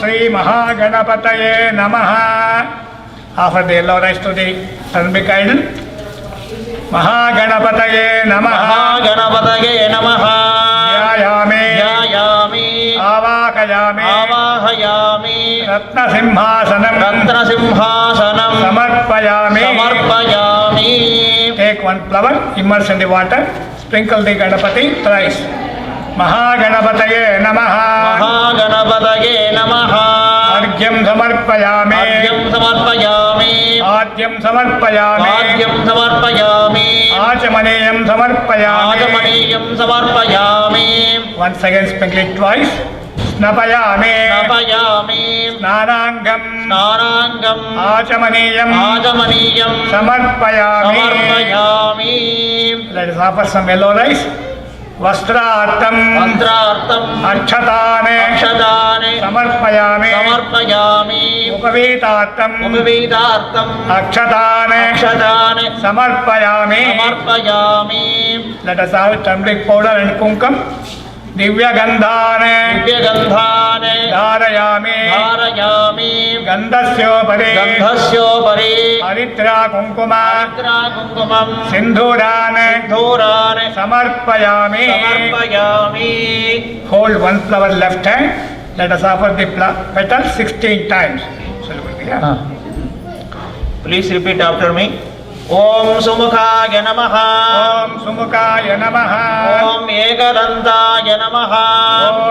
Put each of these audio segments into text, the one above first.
Sri Mahaganapathye Namaha. Offer the yellow rice to the Tanbik idol. Mahaganapathye Namaha. Mahaganapathye Namaha. Jayame. Jayame. Avakayame. Avahayame. Ratna Simhasanam. Ratna Simhasanam. Samarpayame. Samarpayame. Take one flower, immerse in the water, sprinkle the Ganapati thrice. Mahaganapathye Namaha. Mahaganapathye Namaha. Argyam Samarpayame. Argyam Samarpayame. Adyam Samarpayame. Adyam Samarpayame. Achamaneyam Samarpayame. Achamaneyam Samarpayame. Once again sprinkle it twice. Snapayame. Snapayame. Snanangam. Snanangam. Achamaneyam. Achamaneyam. Samarpayame. Samarpayame. Let us offer some yellow rice. Vastrartam. Vastrartam. Akshatane. Akshatane. Samarpayame. Samarpayame. Upavitartam. Upavitartam. Akshatane. Akshatane. Samarpayame. Samarpayame. Let us have turmeric powder and kumkum. Divya Gandhane. Divya Gandhane. Dharayami. Dharayami. Gandhasyopari. Gandhasyopari. Haritra Kunkuma. Haritra Kunkumam. Sindhurane. Sindhurane. Samarpayami. Samarpayami. Hold one flower left hand. Let us offer the petal 16 times. Please repeat after me. Om Sumukhaya Namaha. Om Sumukhaya Namaha. Om Ekadantaya Namaha.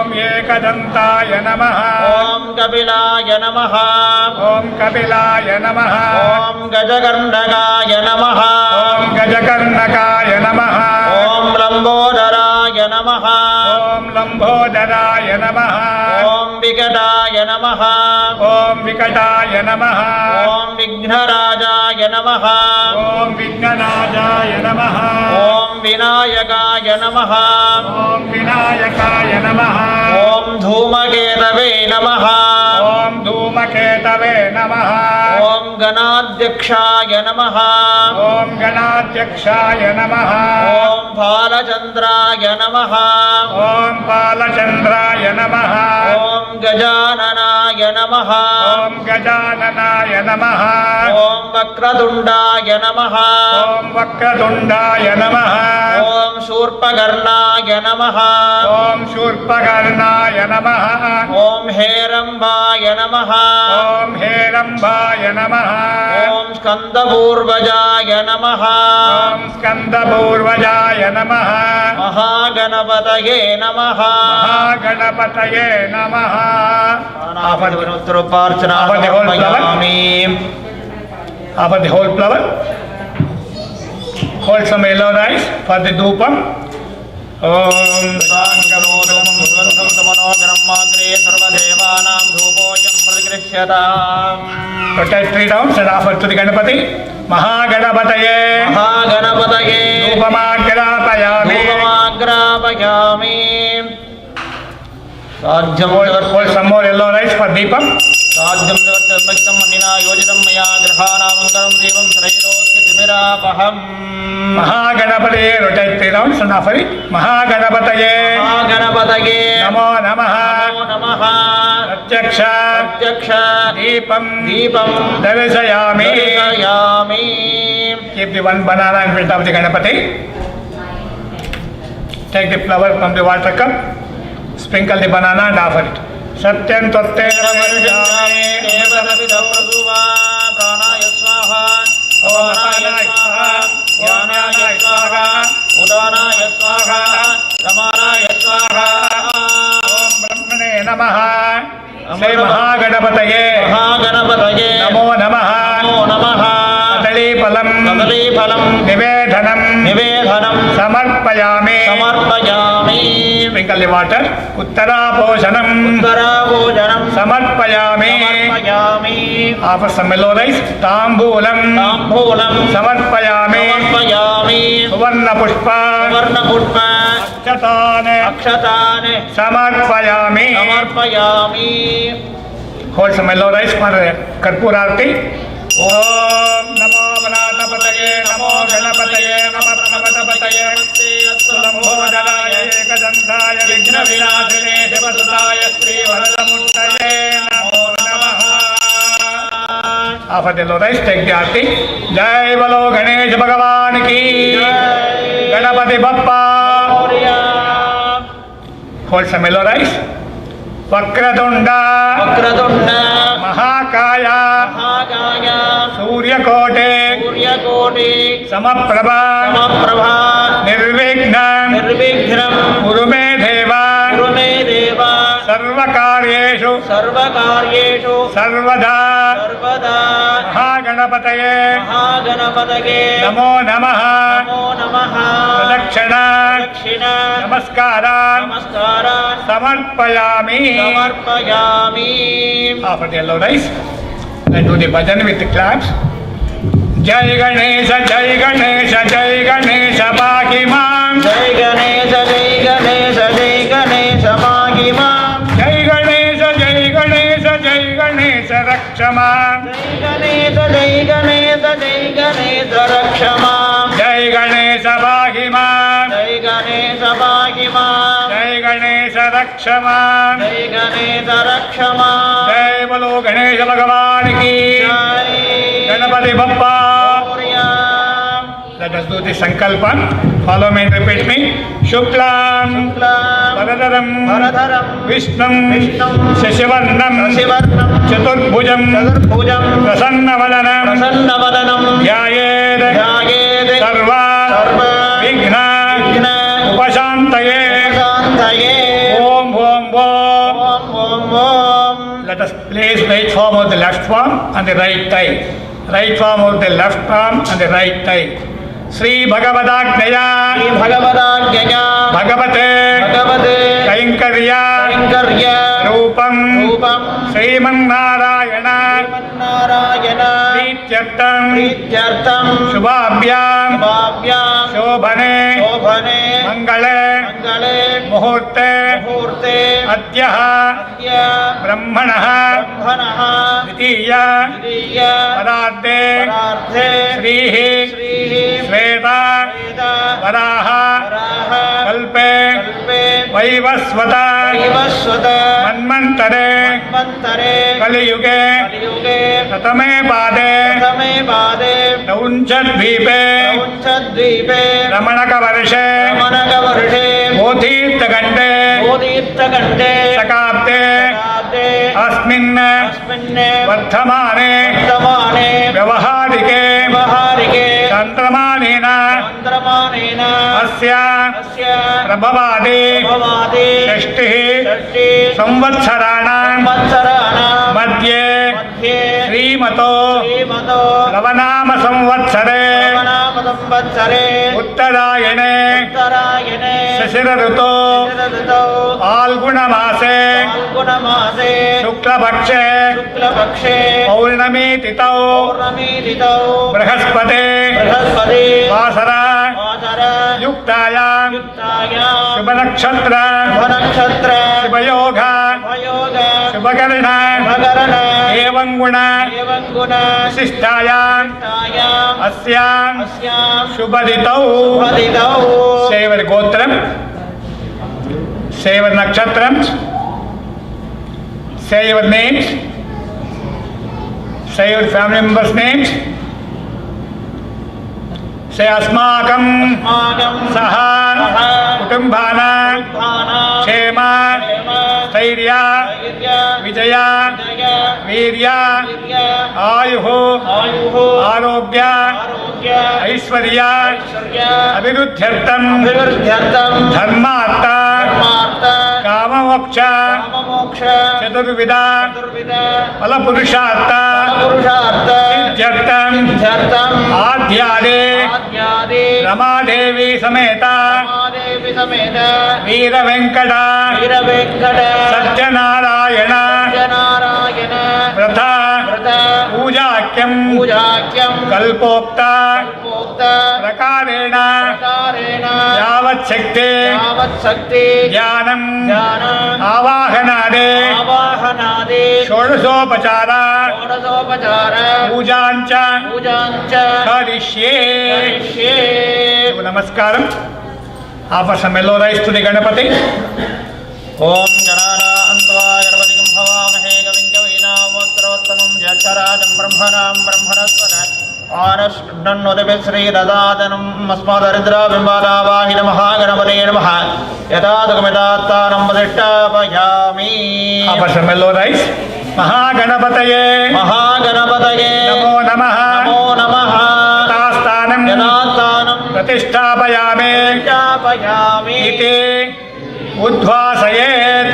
Om Ekadantaya Namaha. Om Kapilaya Namaha. Om Kapilaya Namaha. Om Gajakarnakaya Namaha. Om Gajakarnakaya Namaha. Om Lambodharaya Namaha. Om Lambodharaya Namaha. Om Vikataya Namaha. Om Vikataya Namaha. Om Vighnarajaya Namaha. Om Vignanajaya Namaha. Om Vinayakaya Namaha. Om Vinayakaya Namaha. Om Dhumaketave Namaha. Om Dhumaketave Namaha. Om Ganadhyakshaya Namaha. Om Ganadhyakshaya Namaha. Om Bhalachandraya Namaha. Om Palachandraya Namaha. Om Gajananaya Namaha. Om Gajananaya Namaha. Om Vakratundaya Namaha. Om Vakratundaya Namaha. Om Shurpakarnaya Namaha. Om Shurpakarnaya Namaha. Om Herambaya Namaha. Om Herambaya Namaha. Om Skandapurvajaya Namaha. Om Skandapurvajaya Namaha. Mahaganapataye Namaha. Mahaganapataye Namaha. Offer the whole flower. Hold some yellow rice for the dhupam. Om Sangamodam Svantam Samanogaram Magre Sarvadevanam Dhupoyam Pradgrishyataam. Rotate 3 rounds and offer to the Ganapati. Mahaganapataye. Mahaganapataye. Dhupamagrapayami. Dhupamagrapayami. Hold some more yellow rice for Deepam. Sadyam Savatambaktam Manina Yojitam Maya Grhanamangam Devam Srairosya Timirapaham. Mahaganapataye. Rotate 3 rounds and offer it. Mahaganapataye. Mahaganapataye. Namo Namaha. Namo Namaha. Pratyaksha. Pratyaksha. Deepam. Deepam. Darsayami. Darsayami. Keep the one banana in front of the Ganapati. Take the flower from the water cup. Sprinkle the banana and offer it. Satyam Tattena Varjami. Devaravidam Prasuva. Pranaya Swaha. Avanaya Swaha. Yanaya Swaha. Udanaya Swaha. Ramanaya Swaha. Om Brahmane Namaha. Shri Mahaganapataye. Mahaganapataye. Namo Namaha. Namo Namaha. Kadaliphalam. Kadaliphalam. Nivedhanam. Nivedhanam. Samarpayami. Samarpayami. Sprinkle the water. Uttaraposhanam. Uttaraposhanam. Samarpayami. Samarpayami. Offer some yellow rice. Tambulam. Tambulam. Samarpayami. Samarpayami. Suvarna Pushpa. Suvarna Pushpa. Akshatane. Akshatane. Samarpayami. Samarpayami. Hold some yellow rice for Karpurarti. Om Namo Ganapataye. Namo Ganapataye. Namo Ganapataye. Lambodharaya Ekadantaya Vighna Vinashine Devasutaya Sri Varadamurtaye Namo. Offer the low rice, take the aarti. Jai Balo Ganesh Bhagavan ki. Ganapati Bappa. Hold some yellow rice. Vakratunda. Mahakaya. Suryakote. Samaprabha. Nirvignam. Kurume Deva. Sarvakaryeshu. Sarvada. Mahaganapataye. Namo Namaha. Pradakshina. Namaskara. Samarpayami. Offer the yellow rice. Let's do the bhajan with the claps. Jai Ganesha, Jai Ganesha, Jai Ganesha, Bhagi Mam. Jai Ganesha, Jai Ganesha, Jai Ganesha, Bhagi Mam. Jai Ganesha, Jai Ganesha, Jai Ganesha, Raksha Mam. Jai Ganesha, Jai Ganesha, Jai Ganesha, Raksha Mam. Jai Ganesha, Bhagi Mam. Jai Ganesha, Bhagi Mam. Jai Ganesha, Raksha Mam. Jai Ganesha, Raksha Mam. Jai Balo Ganesha Bhagavan ki. Jai Ganapati Bappa. Let us do the sankalpa. Follow me and repeat me. Shuklam. Bharadaram. Vishnum. Shashivarnam. Chaturbhujam. Prasanna-vadanam. Dhyayed. Sarva. Vighna. Upashantaye. Om. Let us place right palm of the left palm and the right thigh. Right palm of the left palm and the right thigh. Sri Bhagavadagnyaya. Bhagavate. Kainkarya. Rupam. Srimannarayana. Prityartam. Shubhabhyam. Shobhane. Mangale. Muhurte. Adyaha. Brahmanaha. Ditiya. Paradde. Srihi. Sveta. Varaha. Kalpe. Vaivasvata. Manmantare. Kaliyuge. Tatame pade. Naunchadvipe. Ramanaka varshe. Bodhitagande. Sakapte. Asmin. Vardhamane. Vyavaharike. Chandramanena. Asya. Prabhavadi. Shashtihi. Samvatsarana. Madhye. Srimato. Lavanama Samvatsare. Uttarayane. Shashiraruto. Algunamase. Shuklapakshe. Paurnami titau. Brahaspate. Vasara. Yuktaya. Shubhanakshatra. Shubhayoga. Shubhakarna. Evanguna. Visishtaya. Asyam. Shubhaditau. Say your gotram. Say your nakshatrams. Say your names. Say your family members' names. Say Asmakam. Saha. Kutumbhana. Kshema. Stairya. Vijaya. Virya. Ayuho. Arogya. Aishwarya. Abhiruddhyartam. Dharmartha. Kama-moksha. Chaturvida. Phalapurushartha. Siddhyartam. Adhyade. Ramadevi Sameta. Veera Venkata. Satyanarayana. Pratha. Pujakyam. Kalpokta. Prakarena. Yavat Shakti. Jnanam. Avahanade. Shodasopachara. Pujancha. Karishye. Namaskaram. Offer some yellow rice to the Ganapati. Om Ganara Antva Ganapati Havamehe Kavim Kavina Votrottamam Jacharajam Brahmanam आरष्टन्नोदपि श्रीददातनम् अस्मदरिद्रबिम्बादावाहिन महागणपते नमः यथातकमितात्तानं प्रतिष्ठापयामि Offer mellow rice. महागणपतये महागणपतये नमो नमः नमो नमः यथास्थानं यथास्थानं प्रतिष्ठापयामि प्रतिष्ठापयामि इति उद्वासयेत्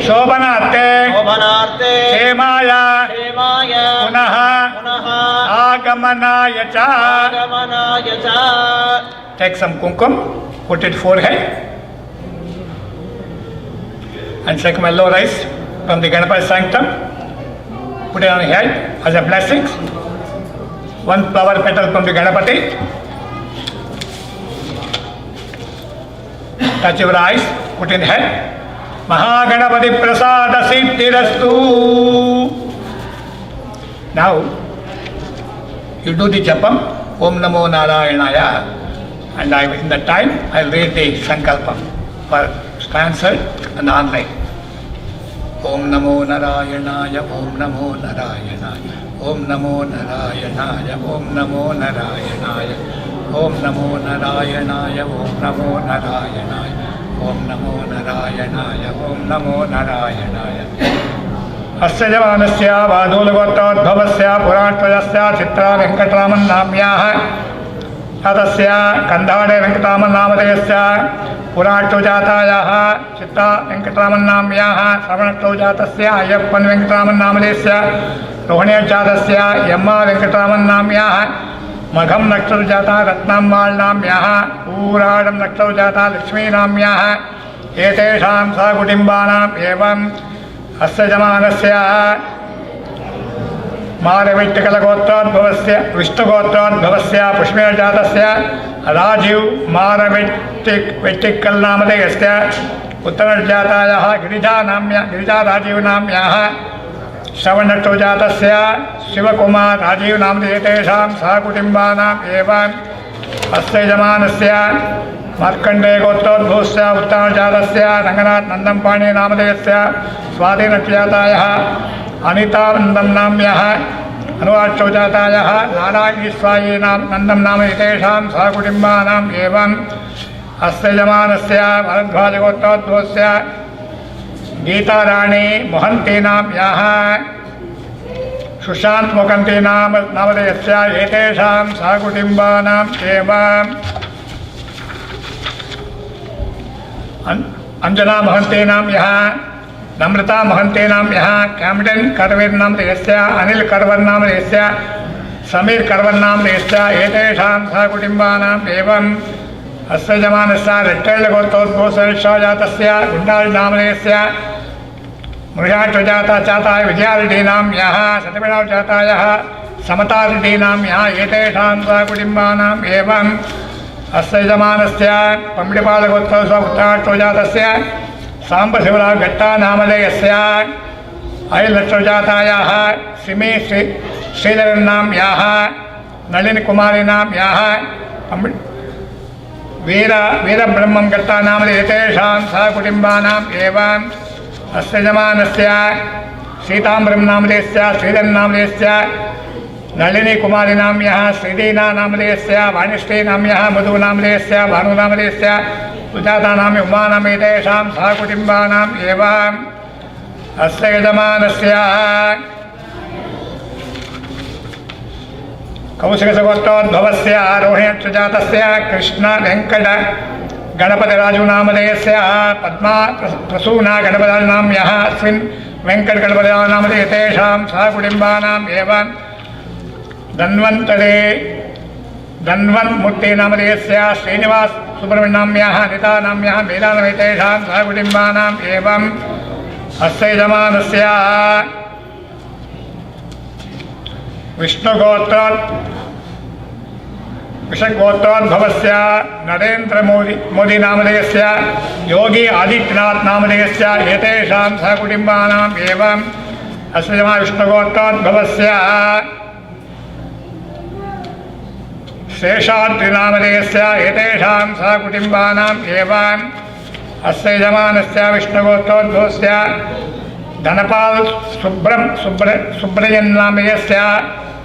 शोभनार्थे शोभनार्थे क्षेमाय क्षेमाय पुनः पुनः आगमनाय च. आगमनाय च. Take some kumkum, put it forehead, and take mellow rice from the Ganapati sanctum. Put it on your head as a blessing. One flower petal from the Ganapati. Touch your eyes, put in head. Mahaganapati prasada siddhirastu. Now, you do the japam, Om Namo Narayanaya, and in the time, I'll read the Sankalpam for cancelled and online. Om Namo Narayanaya, Om Namo Narayanaya, Om Namo Narayanaya, Om Namo Narayanaya, Om Namo Narayanaya, Om Namo Narayanaya, Om Namo Narayanaya, Om Namo Narayanaya. अस्य जवानस्य वादूलगोत्रोद्भवस्य पुराणत्वयस्य चित्रा वेङ्कटरामन् नाम्याः तस्य कन्धाडे वेङ्कटरामन् नामधेयस्य पुराणत्व जातायाः चित्रा वेङ्कटरामन् नाम्याः श्रवणत्व जातस्य अय्यप्पन् वेङ्कटरामन् नामधेयस्य रोहिण्यजातस्य यम्मा वेङ्कटरामन् नाम्याः मघं नक्षत्र जाता रत्नाम्बाळ् नाम्याः ऊराडं नक्षत्र जाता लक्ष्मी नाम्याः एतेषां सहकुटुम्बानाम् एवं अस्य जमानस्य मारविट्टिकलगोत्रोद्भवस्य विष्णुगोत्रोद्भवस्य पुष्मेरजातस्य राजीव मारविट्टिकल् नामधेयस्य उत्तरजातायाः गिरिजा राजीव नाम्याः श्रवणनक्षत्रजातस्य शिवकुमार राजीव नामधेयतेषां सहकुटुम्बानाम् एवं अस्य जमानस्य मार्कण्डेय गोत्रोद्भवस्य उत्तरजातस्य रङ्गनाथ नन्दम्पाणि नामधेयस्य स्वाधीनजातायाः अनितानन्दं नाम्यः अनुवाचौजातायाः नारायणीस्वायी नन्दं नाम एतेषां सहकुटुम्बानाम् एवं अस्य जमानस्य भरद्वाजगोत्रोद्भवस्य गीताराणी मोहन्ती नाम्याः सुशान्त मोहन्ती नामधेयस्य एतेषां सहकुटुम्बानाम् एवं अंजना महंते नाम्यः नम्रता महंते नाम्यः कैमडन करवीर नामधेयस्य अनिल करवर नामधेयस्य समीर करवर नामधेयस्य एतेषां सहकुटुम्बानाम् एवं अस्य जमानस्य रेट्टैलगोत्रोद्भवस्य गुण्डाळ् नामधेयस्य मृगाट्वजाताय विजयारेड्डी नाम्याः सत्यमेव समतारेड्डी नाम्यः एतेषां सहकुटुम्बानाम् एवं अस्य जमानस्य पम्डिपालगोत्रोत्सव उत्तराष्ट्रजातस्य साम्बशिवराव घट्टा नामधेयस्य अयलक्षजातायाः सिमी श्रीधरन्नाम्याः नलिनीकुमारी नाम्याः वीरब्रह्मं घट्टा नामधेयतेषां सहकुटुम्बानाम् एवं अस्य जमानस्य सीताम्बरं नामधेयस्य श्रीधरन् नामधेयस्य नलिनी कुमारी नाम्यः श्रीदीना नामधेयस्य वाणिश्री नाम्यः मधु नामधेयस्य भानु नामधेयस्य सुजाता नाम्य उमा नामेतेषां सहकुटुम्बानाम् एवं अस्य यजमानस्य कौशिकसगोत्रोद्भवस्य रोहिण्यजातस्य कृष्ण वेङ्कट गणपतिराजु नामधेयस्य पद्मा प्रसूना गणपतिराजु नाम्यः अश्विन् वेङ्कट गणपतिराजु नामधेयतेषां सहकुटुम्बानाम् एवं धन्वन्मूर्ति नामधेयस्य श्रीनिवास सुब्रह्मण्य नाम्याः अनिता नाम्याः मेधा नामेतेषां सहकुटुम्बानाम् एवं अस्य यजमानस्य विषगोत्रोद्भवस्य नरेन्द्र मोदी नामधेयस्य योगी आदित्यनाथ नामधेयस्य एतेषां सहकुटुम्बानाम् एवं अस्य यजमानस्य विष्णुगोत्रोद्भवस्य शेषाद्रिनामधेयस्य एतेषां सहकुटुम्बानाम् एवं अस्य यजमानस्य विष्णुगोत्रोद्भवस्य धनपाल सुब्रयन् नामधेयस्य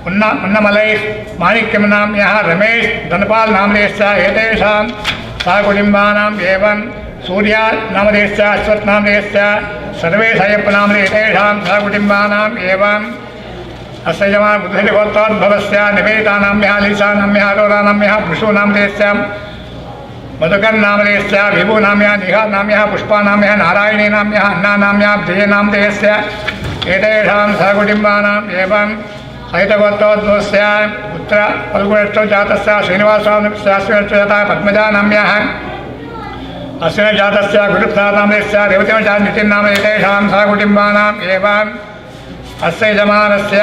उन्नमलै माणिक्यं नाम्यः रमेश धनपाल नामधेयस्य एतेषां सहकुटुम्बानाम् एवं सूर्य नामधेयस्य अश्वत् नामधेयस्य सर्वे सयप्प नामधेय एतेषां सहकुटुम्बानाम् एवं अस्य यजमान बुद्धिगोत्रोद्भवस्य निवेदिता नाम्यः लीसा नाम्यः अरोरा नाम्यः पुरुषो नामधेयस्य मधुकर नामधेयस्य विभु नाम्यः निहा नाम्यः पुष्पा नाम्यः नारायणी नाम्यः अन्ना नाम्यः प्रिय नामधेयस्य एतेषां सहकुटुम्बानाम् एवं सहितगोत्रोद्भवस्य पुत्र फल्गुणेष्टौ जातस्य श्रीनिवासस्वामिनश्च जातः पद्मजा नाम्यः अश्विन जातस्य गुरुप्रसाद नामधेयस्य रेवती जातः नितिन् नाम एतेषां सहकुटुम्बानाम् एवं अस्य यजमानस्य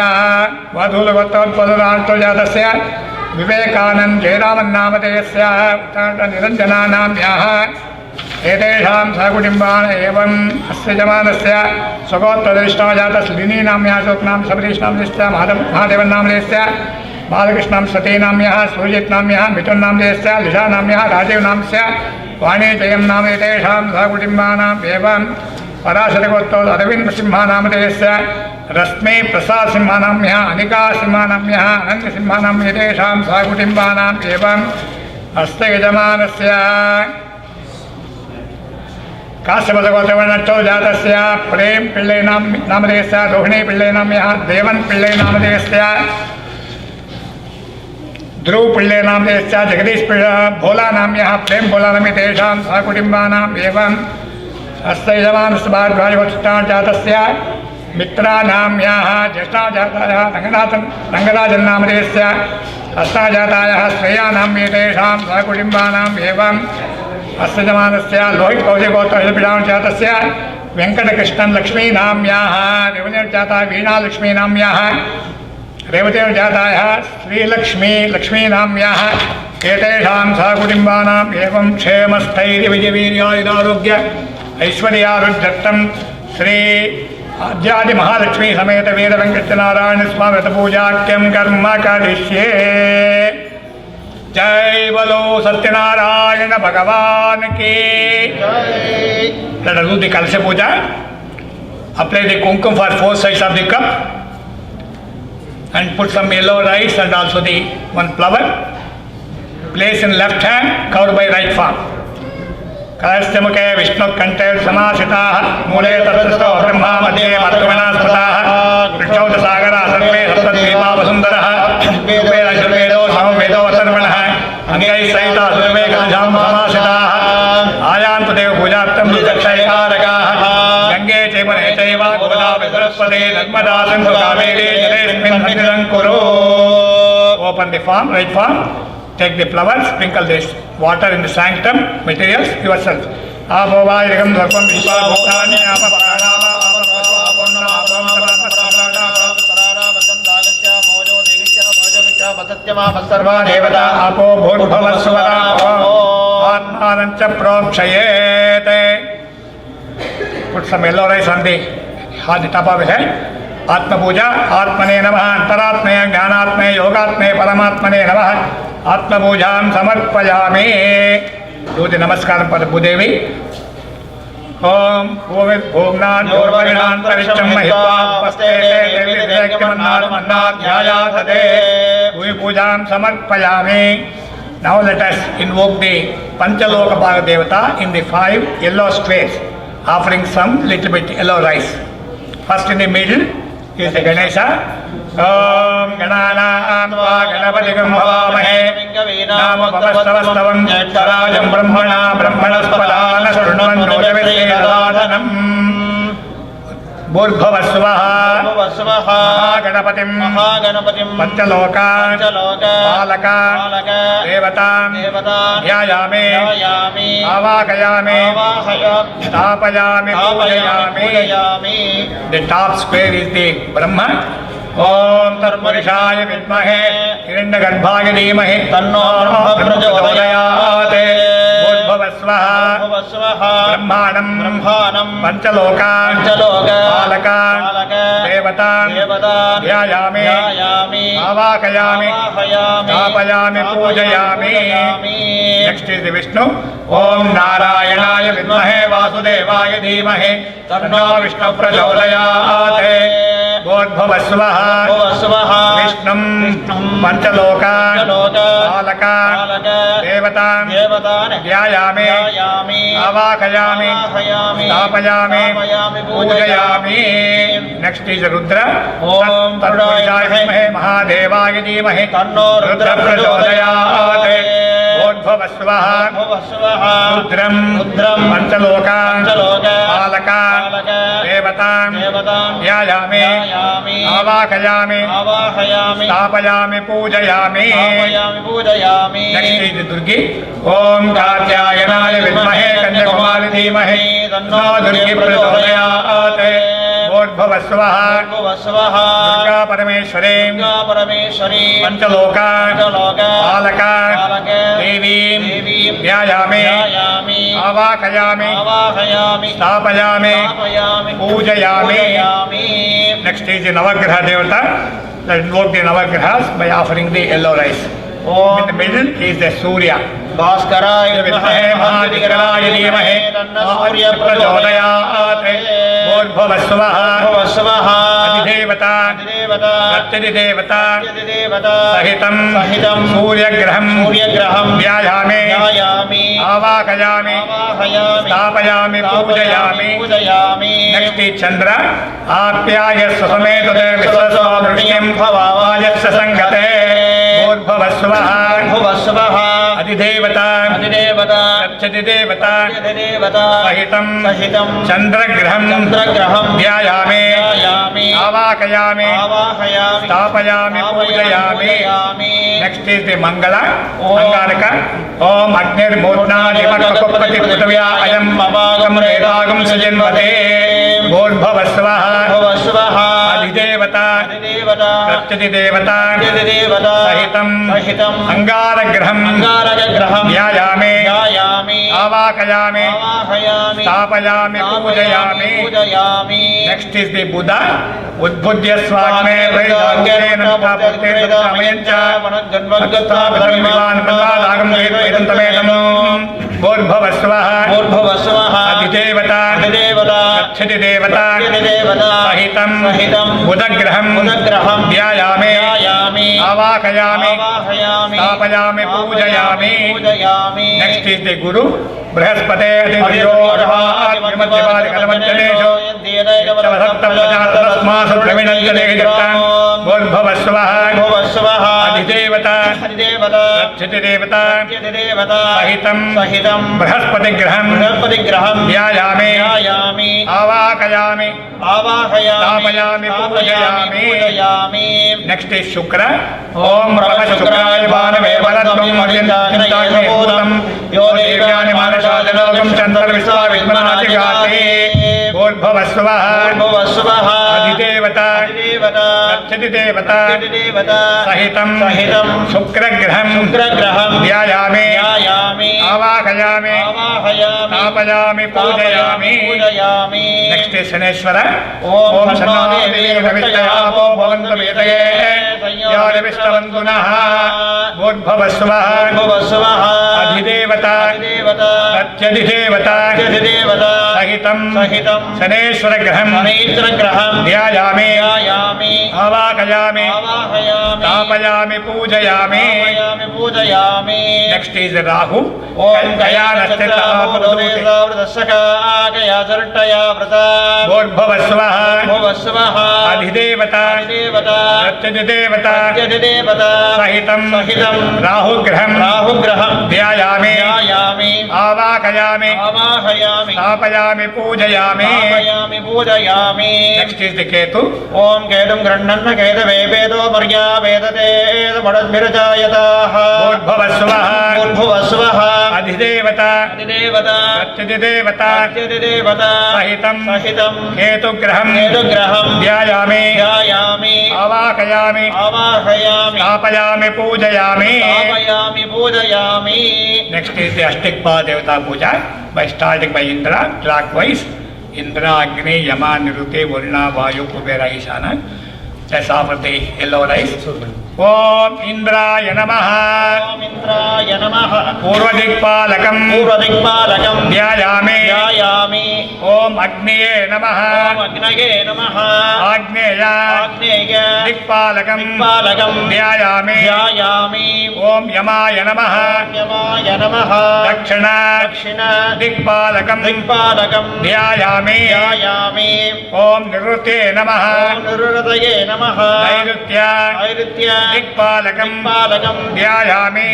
वधूलगोत्रोद्भवस्य जातस्य विवेकानंद जयरामन् नामधेयस्य निरञ्जना नाम्यः एतेषां सहकुटुम्बान् एवं अस्य यजमानस्य स्वगोत्रधनिष्ठो जातः लिनी नाम्यः शोकनाम सबरीश नामधेयस्य महादेवन् नामधेयस्य बालकृष्णं सती नाम्यः सुरजित् नाम्यः मिथुन् नामधेयस्य लिषा नाम्यः राजीव नामस्य वाणीजयं नाम एतेषां सहकुटुम्बानाम् एवं पराशरगोत्रो अरविन्द सिंह नामधेयस्य रश्मि प्रसाद सिंह नाम्यः अनिका सिंह नाम्यः अनन्त सिंह नाम एतेषां सहकुटुम्बानाम् एवं अस्य यजमानस्य काश्यपदगोत्रवर्णस्थो जातस्य प्रेम पिल्लै नामधेयस्य रोहिणी पिल्लै नाम्यः देवन् पिल्लै नामधेयस्य ध्रुव पिल्लै नामधेयस्य जगदीश भोला नाम्यः प्रेम भोला नाम एतेषां सहकुटुम्बानाम् एवं अस्य यजमानस्य भारद्वाजगोत्रो जातस्य मित्रा नाम्याः ज्येष्ठा जातायाः रङ्गराजन् नामधेयस्य हस्ता जातायाः श्रेया नाम्ये तेषां सहकुटुम्बानाम् एवं अस्य यजमानस्य लोहित कौशिकगोत्रो जातस्य वेङ्कटकृष्णन् लक्ष्मी नाम्याः रेवतीर्जाताः वीणा लक्ष्मी नाम्याः रेवतीर्जातायाः श्रीलक्ष्मी लक्ष्मी नाम्याः एतेषां सहकुटुम्बानाम् एवं क्षेमस्थैर्यविजयवीर्यायुरारोग्य ऐश्वर्यारुद्धत्तं श्री आद्यादि महालक्ष्मी समेत वीर वेंकटनारायण स्वामी व्रतपूजाख्यं कर्म करिष्ये। जय बोलो सत्यनारायण भगवान की जय। Let us do the Kalsha Puja. Apply the kumkum for 4 sides of the cup and put some yellow rice and also the one flower. Place in left hand, covered by right palm. कलशमुखे विष्णुकण्ठे समासिताः मूले तत्स्थो ब्रह्मा मध्ये मर्कमणा स्मृताः वृक्षौ च सागरः सर्वे सप्तद्वीपा वसुन्धरः वेदो समवेदो अथर्वणः अङ्गैः सहिता सर्वे कलशां समासिताः आयान्तु देव पूजार्थं दक्षैकारकाः गङ्गे चैवने चैव गोदावरी सरस्वती नर्मदा सिन्धु कावेरी जलेऽस्मिन् सन्निधिं कुरु. Open the palm, right palm. Take the flowers, sprinkle this water in the sanctum materials yourself. Abovayagam dharpam vishwa bhutani apaparanama apapasva aponna apamsarapasarana apapasarana vasandagatya mojo degatya mojo gatya vasatyama vasarva devata apo bhurbhavasvara atmanancha prokshayete. Put some yellow rice on the top of his head. आत्म पूजा आत्मने नमः अंतरात्मे ज्ञानात्मे योगात्मे परमात्मने नमः आत्मपूजां समर्पयामि. Do the नमस्कार पर भूदेवी. ओम भूमिर् भूम्नान् भूर्भुवनान्तरिक्षं महित्वा उपस्थे देवी देवकीमन्नादमन्नाध्यायातते भूमि पूजां समर्पयामि. Now let us invoke the Panchalokapaga Devata in the 5 yellow squares, offering some little bit yellow rice. First in the middle is the Ganesha. Om Gananam Va Ganapatikum Bhavamahe Nama Bhavastavastavam Jaitarajam Brahmana Brahmanaspadana Surnavan Nojavesedadanam Bhurbhavasvaha Mahaganapatim Panchalokan Palakan Devatam Dhyayami Avakayami Stapayami Pujayami. The top square is the Brahma. Om Tarpurushaya Vidmahe Hiranyagarbhaya Dhimahi Tanno Prachodayate. Bhurbhavasvaha Brahmanam Panchalokan Palakan Devatam Dhyayami Avakayami Stapayami Pujayami. Next is the Vishnu. Om Narayanaya Vidmahe Vasudevaya Dhimahi Tanno Vishnu Prachodayate. भोर्भुवस्वः विष्णुं पंचलोकान् पालकान् देवतान् ध्यायामि आवाहयामि स्थापयामि पूजयामि। Next is Rudra. ओम तत्पुरुषाय विद्महे महादेवाय धीमहि तन्नो रुद्र प्रचोदयात्। भोर्भुवस्वः रुद्रं पंचलोकान् पालकान् देवतान् ध्यायामि आवाहयामि स्थापयामि पूजयामि। Next is दुर्गी। ओम कात्यायनाय विद्महे कन्याकुमारी धीमहि तन्नो दुर्गी प्रचोदयात्। भोर्भुवस्वः दुर्गा परमेश्वरी पंचलोकान् पालकान् देवीं ध्यायामि आवाहयामि स्थापयामि पूजयामि। नेक्स्ट इज नवग्रह देवता। Let's invoke the navagrahas by offering the yellow rice. In the middle is the Surya. भास्कराय विद्महे महादिगराय धीमहि तन्नो सूर्यः प्रचोदयात्। भोर्भुवस्वः अधिदेवता प्रत्यधिदेवता सहितं सूर्यग्रहं ध्यायामि आवाहयामि स्थापयामि पूजयामि। नेक्स्ट इज चंद्र। आप्यायस्व समेत विश्वस्व वृष्टिं भवायस्व संगते। भोर्भुवस्वः अधिदेवता प्रत्यधिदेवता सहितं चंद्रग्रहं ध्यायामि आवाहयामि स्थापयामि पूजयामि। नेक्स्ट इज द मंगल अंगारक। ओम अग्निर्मोदनादिमकपति पृथिव्या अयं मवागम रेदागम सजन्मते। भोर्भुवस्वः अधिदेवता प्रत्यधिदेवता सहितं अंगारग्रहं ध्यायामि आवाहयामि स्थापयामि पूजयामि। नेक्स्ट इज द बुध। उद्बुद्ध्य स्वाग्ने प्रैदाग्नेन स्थापयेत् समयञ्च मनोजन्मगताभिधर्मिवान् प्रसादागं वेदं तमेदं। भोर्भुवस्वः अधिदेवता प्रत्यधिदेवता सहितं बुधग्रहं ध्यायामि आवाहयामि स्थापयामि पूजयामि। नेक्स्ट इज द गुरु। बृहस्पते अधिदेवो अर्वादिमध्यपादिकलमञ्जनेषु तस्मासु प्रविणञ्जनेः जप्तान्। भोर्भुवस्वः अधिदेवता प्रत्यधिदेवता सहितं बृहस्पतिग्रहं ध्यायामि आवाहयामि स्थापयामि पूजयामि। नेक्स्ट इज शुक्र। ओम शुक्राय भानवे वरद्वं अग्निं यो देव्यानि मानसाजनोगं चन्द्रविश्वा विद्मनादिगाते। भोर्भुवस्वः अधिदेवता प्रत्यधिदेवता सहितं शुक्रग्रहं ध्यायामि आवाहयामि स्थापयामि पूजयामि। Next is Shaneshwar. ओम शन्नादेवीरविष्टयापो भवन्तु वेदये यानिविष्टवन्तु नः। भोर्भुवस्वः अधिदेवता प्रत्यधिदेवता सहितं शनेश्वरग्रहं ध्यायामि आवाहयामि स्थापयामि पूजयामि। Next is Rahu. ओम भोर्भुवस्वः अधिदेवता प्रत्यधिदेवता सहितं राहुग्रहं ध्यायामि आवाहयामि स्थापयामि पूजयामि। Next is the Ketu. ओम केतुं गृह्णन् केतवेपेदो मर्या वेदते मडद्भिरजायताः। भोर्भुवस्वः अधिदेवता प्रत्यधिदेवता सहितं केतुग्रहं ध्यायामि आवाहयामि स्थापयामि पूजयामि। नेक्स्ट इज द अष्टिक्पा देवता पूजा by starting by Indra clockwise. Indra, Agni, Yama, Nirute, Varuna, Vayu, Kubera, Ishana. Let's offer the yellow rice. Om Indraya Namaha. Om Indraya Namaha. Purvadikpalakam Dhyayami. Dhyayami. Om Agniye Namaha. Om Agnaye Namaha. आग्नेय दिक्पालकं ध्यायामि ओम यमाय नमः दक्षिण दिक्पालकं ध्यायामि ओम निवृत्ते नमः नैऋत्य दिक्पालकं ध्यायामि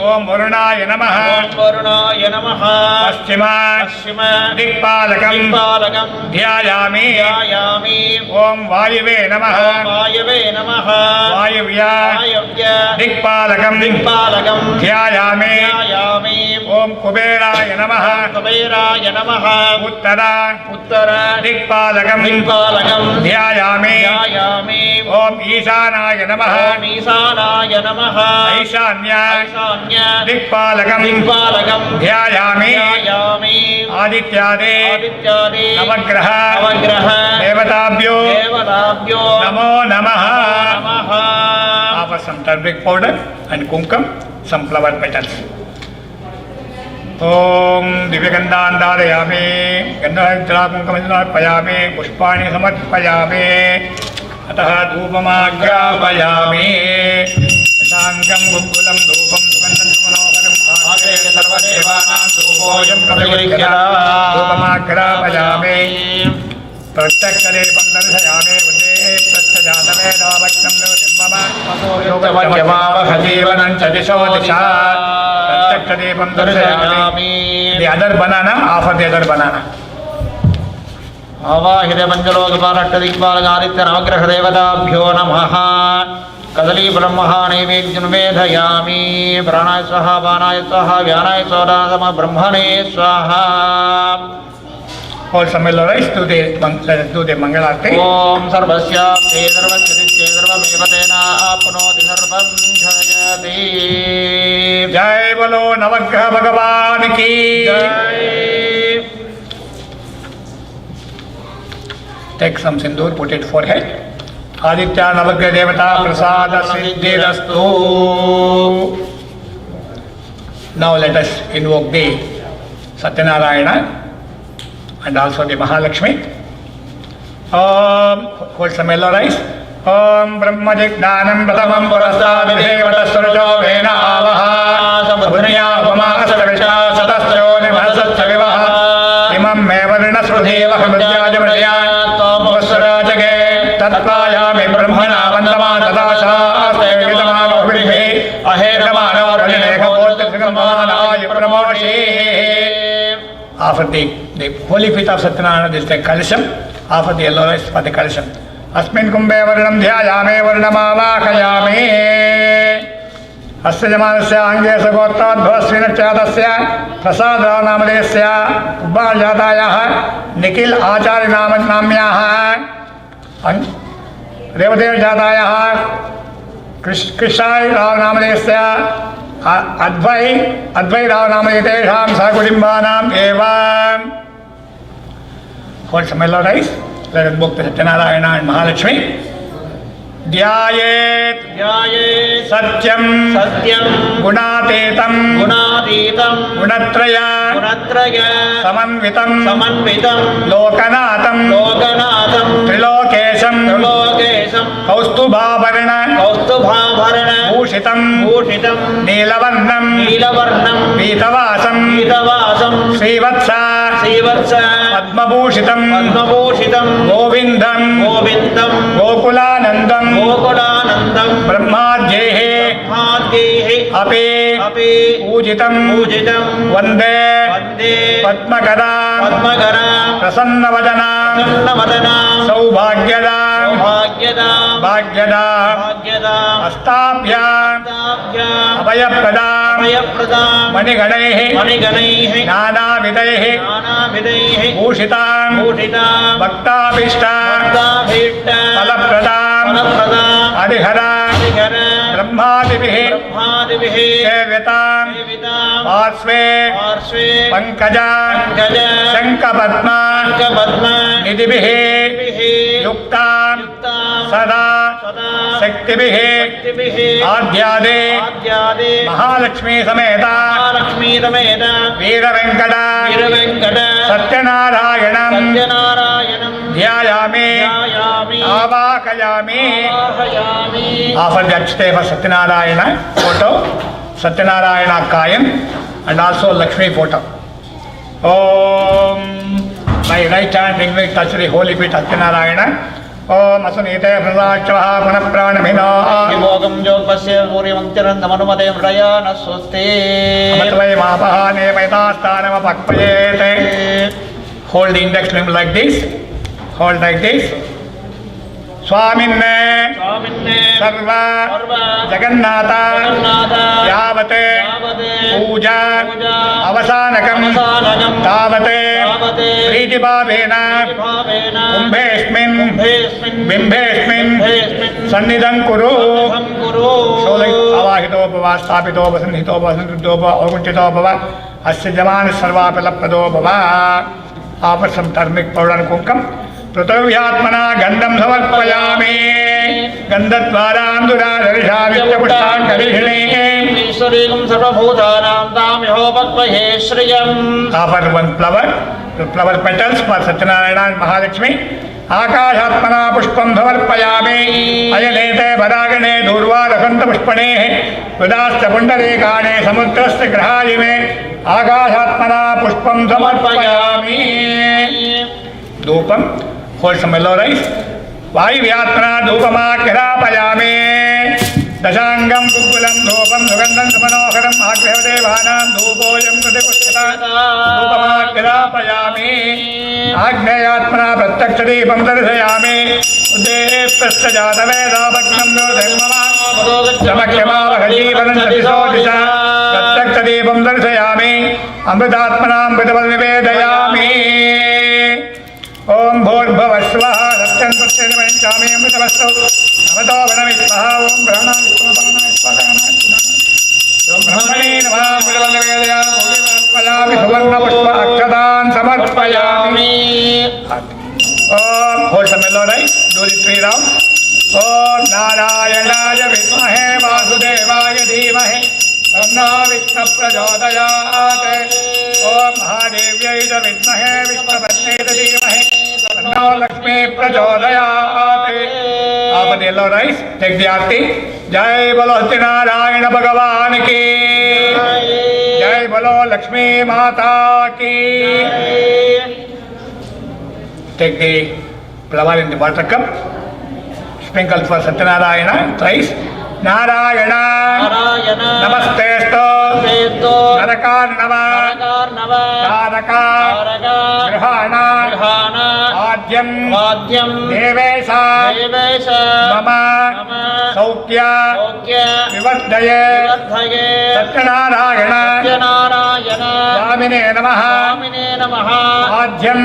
ओम वरुणाय नमः पश्चिम दिक्पालकं ध्यायामि ओम वायवे नमः वायव्य दिक्पालकं ध्यायामि ओम कुबेराय नमः उत्तर दिक्पालकं ध्यायामि ओम ईशानाय नमः ईशान्य दिक्पालकं ध्यायामि आदित्यादि नवग्रह देवताभ्यो नमो नमः offer some turmeric powder and kumkum, some flower petals. ओम दिव्यगंधान् धारयामि गन्धद्रा कुङ्कुमर्पयामि पुष्पाणि समर्पयामि अतः धूपमाग्रापयामि शाङ्गं गुग्गुलं धूपं सुगन्धं सुमनोहरम् आग्रे सर्वदेवानां धूपोऽयं प्रदयुज्यते धूपमाग्रापयामि प्रत्यक्षदीपं दर्शयामि उदे प्रत्यजातवेदावक्तं निर्मम योगवज्जमावहजीवनं च दिशो दिशा प्रत्यक्षदीपं दर्शयामि the other banana offer the other banana आवाहिते पंचलोकपालट्टदिक्पालकादित्य नवग्रह देवताभ्यो नमः कदली ब्रह्मः नैवेद्यं वेधयामि प्राणाय स्वाहा पानाय स्वाहा व्यानाय स्वाहा ब्रह्मणे स्वाहा all samelo rice do the mangalarti ओम सर्वस्याप्ते सर्वस्यदित्ये सर्वमेवतेना आपनोति सर्वं जयति जय बोलो नवग्रह भगवान की जय take some sindoor put it forehead aditya navagrah devata prasada siddhirastu now let us invoke the Satyanarayana and also the Mahalakshmi. Hold some yellow rice. Om Brahmajigdanam Pratamam Purasavithevata Surjo Vena Avaha Sabudhriya Upama Asavisha Satasyo Nimhasatya Vivaha Imam Mevarina Srudheva Hamidyaja Mridya Tomusarajage Tatpayami Brahmana Vandama Tadasha Aste Vidama Vabhidhi Ahedamana Vajineka Bodhisagamana Yupramoshi. After the holy feet of Satyanarayana, this is the kalisham. After the yellow rice for the kalisham. Asmin kumbe varnam dhyayame varnamavakayame. Asya jamanasya ange sagottat bhavasvinachyatasya prasada namadesya ubhajatayaha nikil achari namyaha revadev jatayaha krishai namadesya Advai Ravanamiteesham Sakutimbanam Evam. Hold some yellow rice. Let us book the Satyanarayana and Mahalakshmi. Dhyayet Satyam Gunatetam Gunatraya Samanvitam Lokanatam Trilokesham Kaustubhavarana Bhushitam Neelavarnam Pitavasam Srivatsa Padmabhushitam Govindam Gokulanandam Brahmadyehe Ape Pujitam Vande Padmakaram Prasannavadanam Saubhagyadam Bhagyadam Astabhyam Abhayapradam Maniganaihi Nanavidaihi Bhushitam Bhaktabhishtam Palapradam Adhiharam Brahmadibhihi Sevyatam Parsve Pankajam Shankapatma Nidibhihi Yuktam Sada Shaktibihi Adhyade Mahalakshmi Sameta Veera Venkata Satyanarayanam Dhyayami आवाहयामि offer the Akshate for Satyanarayana photo, Satyanarayana Kayan, and also Lakshmi photo. Om. My right hand ring will touch the holy feet Satyanarayana. Om Asunite Prasachavaha Punapranamino. Vivogam Jogpasya Murimantiran Namanumade Rayana Swasti. Amatvai Mahapahane Vaidasthanama Pakpayete. Hold the index finger like this. Hold like this. Swaminne Sarva Jagannatha Yavate Puja Avasanakam Tavate Pritibhavena Kumbhesmin Bimbhesmin Sannidham Kuru. So like Avahito Bhava Stapito Bhava Sannhito Bhava Sannidho Bhava Agunchito Bhava Asya Jaman Sarva Palaprado Bhava. Offer some turmeric powder and kumkum. Pratavyatmana Gandham Samarpayami Gandhatvaram Duradarishavitya Pushtan Karishini Ishwarikam Sarvabhutanam Tamyo Bhakvahe Shriyam. Offer one flower, the flower petals for Satyanarayana and Mahalakshmi. Akashatmana Pushpam Samarpayami Ayanete Bharagane Durva Rakanta Pushpane Vedasya Pundarekane Samudrasya Grahayime Akashatmana Pushpam Samarpayami. Dhupam. Hold some yellow rice. Vaiviyatmana dhupamakrapayami. Dashangam kukulam dhupam sugandham samanoharam agrihavadevanam dhupoyam kritikushita dhupamakrapayami. Agneyatmana pratyakshadipam darsayami. Uddepyasya jataveda-bhagnam yodhirmama Jamakyamavahajivanam satisodisha pratyakshadipam darsayami. Amritatmana amritaval nivedayami. Om Bhurbhuva Swaha Satyan Pratyena Vanchami Amritavastu Namato Vanamisvaha Om Brahma Vishwapana Svagana Om Brahmane Namaha Mudavalavadaya Mudavalavadaya Suvarna Pushpa Akshadan Samarpayami. Om hold some yellow rice. Do the 3 rounds. Om Narayanaaya Vidmahe Vasudevaya Dhimahe Tanno Vishnu Prachodayate. Om Mahadevyai Vidmahe Vishnupadne Dhimahe Tanno Lakshmi Prachodayate. Offer the yellow rice. Take the aarti. Jai Bolo Satyanarayana Bhagavan ki. Jai Bolo Lakshmi Mata ki. Take the flower in the water cup. Sprinkle for Satyanarayana thrice. Narayana Namastesto Narakarnava Taraka Grihana Adyam Devesa Mama Saukya Vivaddaye Satyanarayana Swamine Namaha Adyam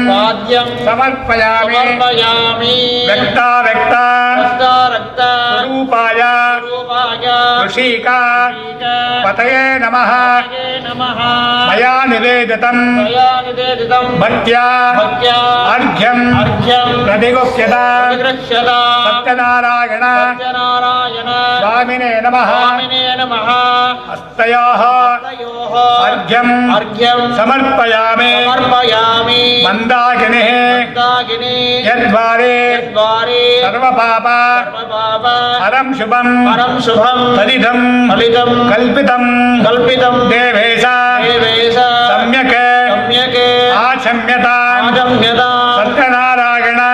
Samarpayami Vekta Rupaya Rushika Pataye Namaha Maya Nivedatam Bhaktya Argyam Pradigukhyata Satyanarayana Swamine Namaha Astayaha Argyam Samarpayami Mandagini Yadvare Sarvapapa Haram Shubham Tadidham Kalpitam Devesa Samyak Achamyata Satyanarayana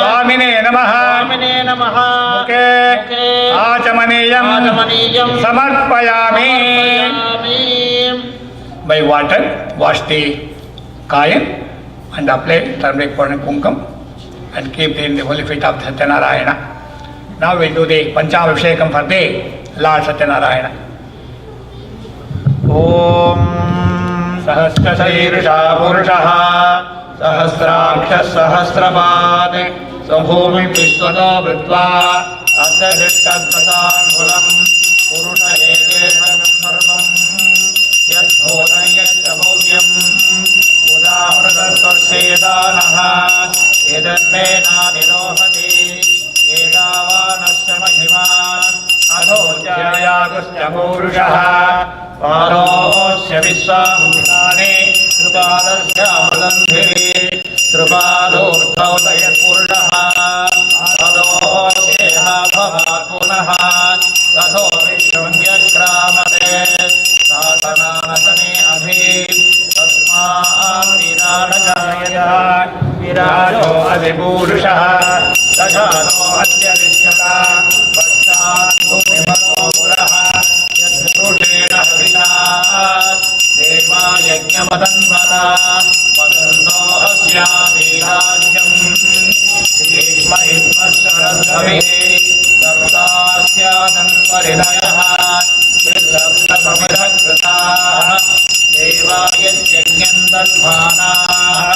Swamine Namaha Muke Achamaniyam Samarpayami. By water, wash the kayan and apply turmeric powder and kumkum and keep it in the holy feet of Satyanarayana. Now we do the Panchabhishekam for the Lord Satyanarayana. Om Sahasrasairsha Purushaha Sahasrakshas Sahasrapad Sabhumi Vishwado Vritva Asahishkadvasan Gulam Purusha Ekesam Sarvam Yashodan Yashabhogyam Udamradarsvedanaha Edannena Nirohati Edavanasya Mahima Adhojayagusya Purushaha Parosya Vishwabhutane Krupadarsya Amrandhiri त्रिपादोर्धौतयत्पुरुषः तदोऽस्येह भवात् पुनः तथो विश्वं व्यक्रामते साधनानसने अभि तस्मात् विराजयाय विराजो अधिपूरुषः दशानो अत्यरिष्यता पश्चात् भूमिमतो पुरः यत्पुरुषेण हविषा देवा यज्ञमदन्वना वदन्तो अस्यादिराज्यम् ग्रीष्महिमशरद्भवे सप्तास्यादन्परिणयः सप्तसमिधकृताः देवा यज्ञं दध्मानाः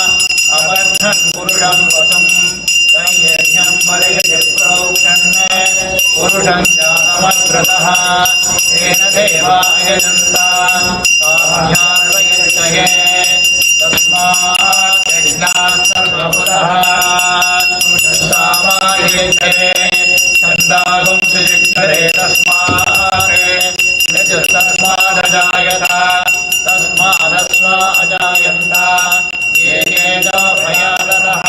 अबध्नन् पुरुषं वसुम् तैयज्ञं परियप्रोक्षन् पुरुषं जानमकृतः तेन देवा यजन्ता साध्यार्वयच्छये तस्मात् यज्ञात् सर्वपुरः सामायच्छये छन्दागुं सुचिक्षरे तस्मात् यजस्तस्मादजायत तस्मादस्व अजायन्त ये ये भयादतः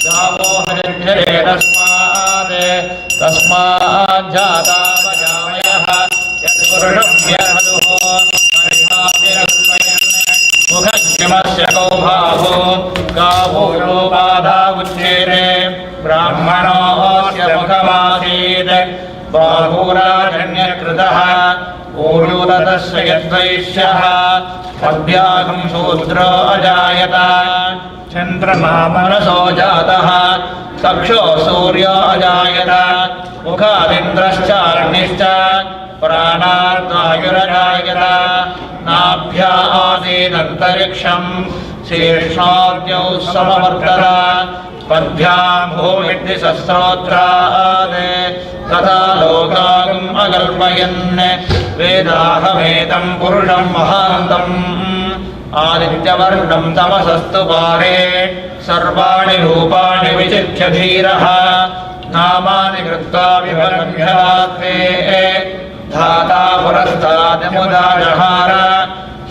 गावो हरिभ्यरे तस्माज्जाता वजामयः यत्पुरुषं व्यहदुः परिभाव्यरस्मयन् मुखज्ञमस्य गो भावो गावो लोपाधा उच्येते ब्राह्मणोऽस्य मुखमासीत् बाहुराजन्यकृतः ऊर्यूतस्य यद्वैश्यः पद्भ्यागं शूद्रो अजायत चन्द्रमा मनसो जातः चक्षो सूर्यो अजायत मुखादिन्द्रश्चाग्निश्च प्राणाद्वायुरजायत नाभ्या आसीदन्तरिक्षं शीर्षाद्यौ समवर्तत पद्भ्यां भूमिद्विसहस्रोत्रात् तथा लोकागम् अकल्पयन् वेदाहमेतं पुरुषं महान्तम् आदित्यवर्णं तमसस्तु पारे सर्वाणि रूपाणि विचित्य धीरः नामानि कृत्वा विफलम्यवात्ते धाता पुरस्तादमुदा जहार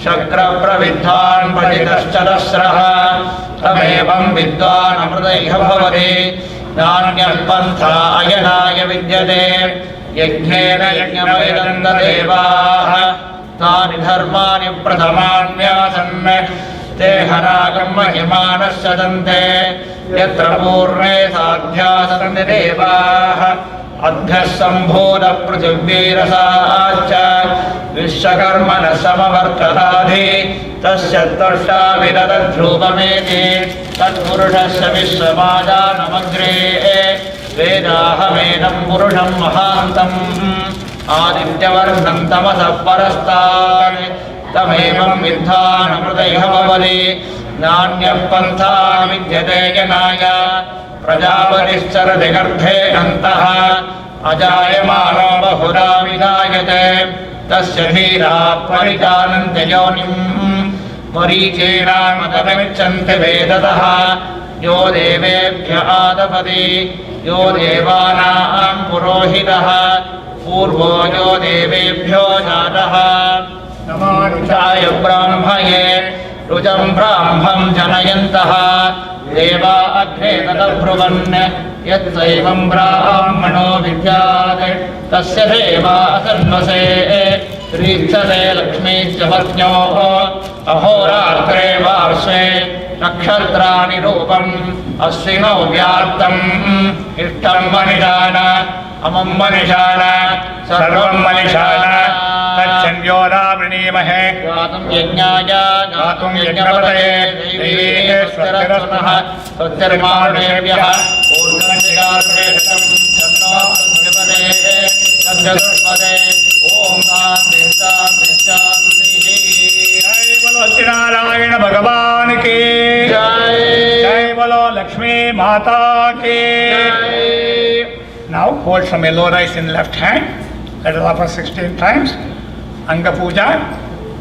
शक्रप्रविद्वान् पठितश्चरस्रः तमेवं विद्वान् अमृतैः भवति नान्यः पन्था अयनाय विद्यते यज्ञेन यज्ञमैरन्ददेवाः तानि धर्माणि प्रथमान्यासन् ते हरागं महिमानः सदन्ते यत्र पूर्णे साध्या सन्ति देवाः अभ्यः सम्भूतः पृथिवीरसाच्च विश्वकर्मणः समवर्तताधि तस्य त्वष्टा विदधध्रूपमेति तत्पुरुषस्य विश्वमाजानमग्रे वेदाहमेनं पुरुषं महान्तम् आदित्यवर्णं तमसः परस्तात् तमेवं विद्वानमृतैः भवति नान्यः पन्था विद्यते जनाय प्रजापतिश्चरति गर्भे अन्तः अजायमानो बहुधा विजायते तस्य धीराः परिजानन्ति योनिम् मरीचीनामतमिच्छन्ति वेदतः यो देवेभ्य आदपति यो देवानां पुरोहितः पूर्वो यो देवेभ्यो जातः नमोचाय ब्राह्मये रुजं ब्राह्मं जनयन्तः देवा अग्रे तदब्रुवन् यत्सैवं ब्राह्मणो विद्यात् तस्य देवा असन्वसे रीक्षते लक्ष्मीश्च पत्न्योः अहोरात्रे वार्ष्वे नक्षत्राणि रूपम् अश्विनौ व्याप्तम् इष्टं मनिषाण अमं मनिषाण सर्वं मनिषाण तच्छन्योदावृणीमहे गातुं यज्ञाय गातुं यज्ञपतये दैवे स्वस्तिरस्तुनः स्वस्तिर्मानुषेभ्यः ऊर्ध्वदिगात्रेषं छन्नो विपदे तद्यदुष्पदे ॐ शान्ति शान्ति शान्तिः। जय बोलो सत्यनारायण भगवान की जय। जय बोलो लक्ष्मी माता की जय। Now hold some yellow rice in left hand. Let us offer 16 times. Anga Puja,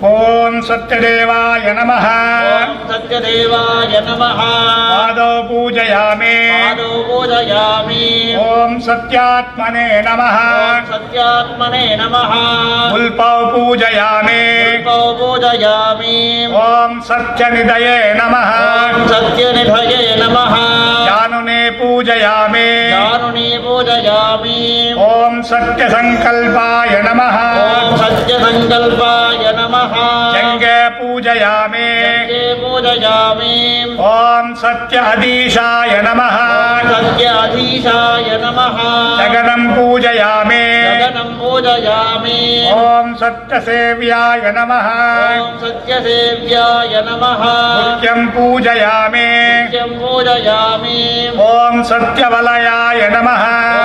ఓం సత్యదేవాయ నమః ఓం సత్యదేవాయ నమః పాదో పూజయామి పాదో పూజయామి ఓం సత్యాత్మనే నమః ఓం సత్యాత్మనే నమః పుల్పౌ పూజయామి పుల్పౌ పూజయామి ఓం సత్యనిధయే నమః ఓం సత్యనిధయే నమః జానునే పూజయామి జానుని పూజయామి ఓం సత్యసంకల్పాయ నమః ఓం సత్యసంకల్పాయ నమః జంగే పూజయామి జంగే పూజయామి ఓం సత్య అధీశాయ నమః ఓం సత్య అధీశాయ నమః జగనం పూజయామి జగనం పూజయామి ఓం సత్యసేవ్యాయ నమః ఓం సత్యసేవ్యాయ నమః నిత్యం పూజయామి నిత్యం పూజయామి ఓం సత్యవలయాయ నమః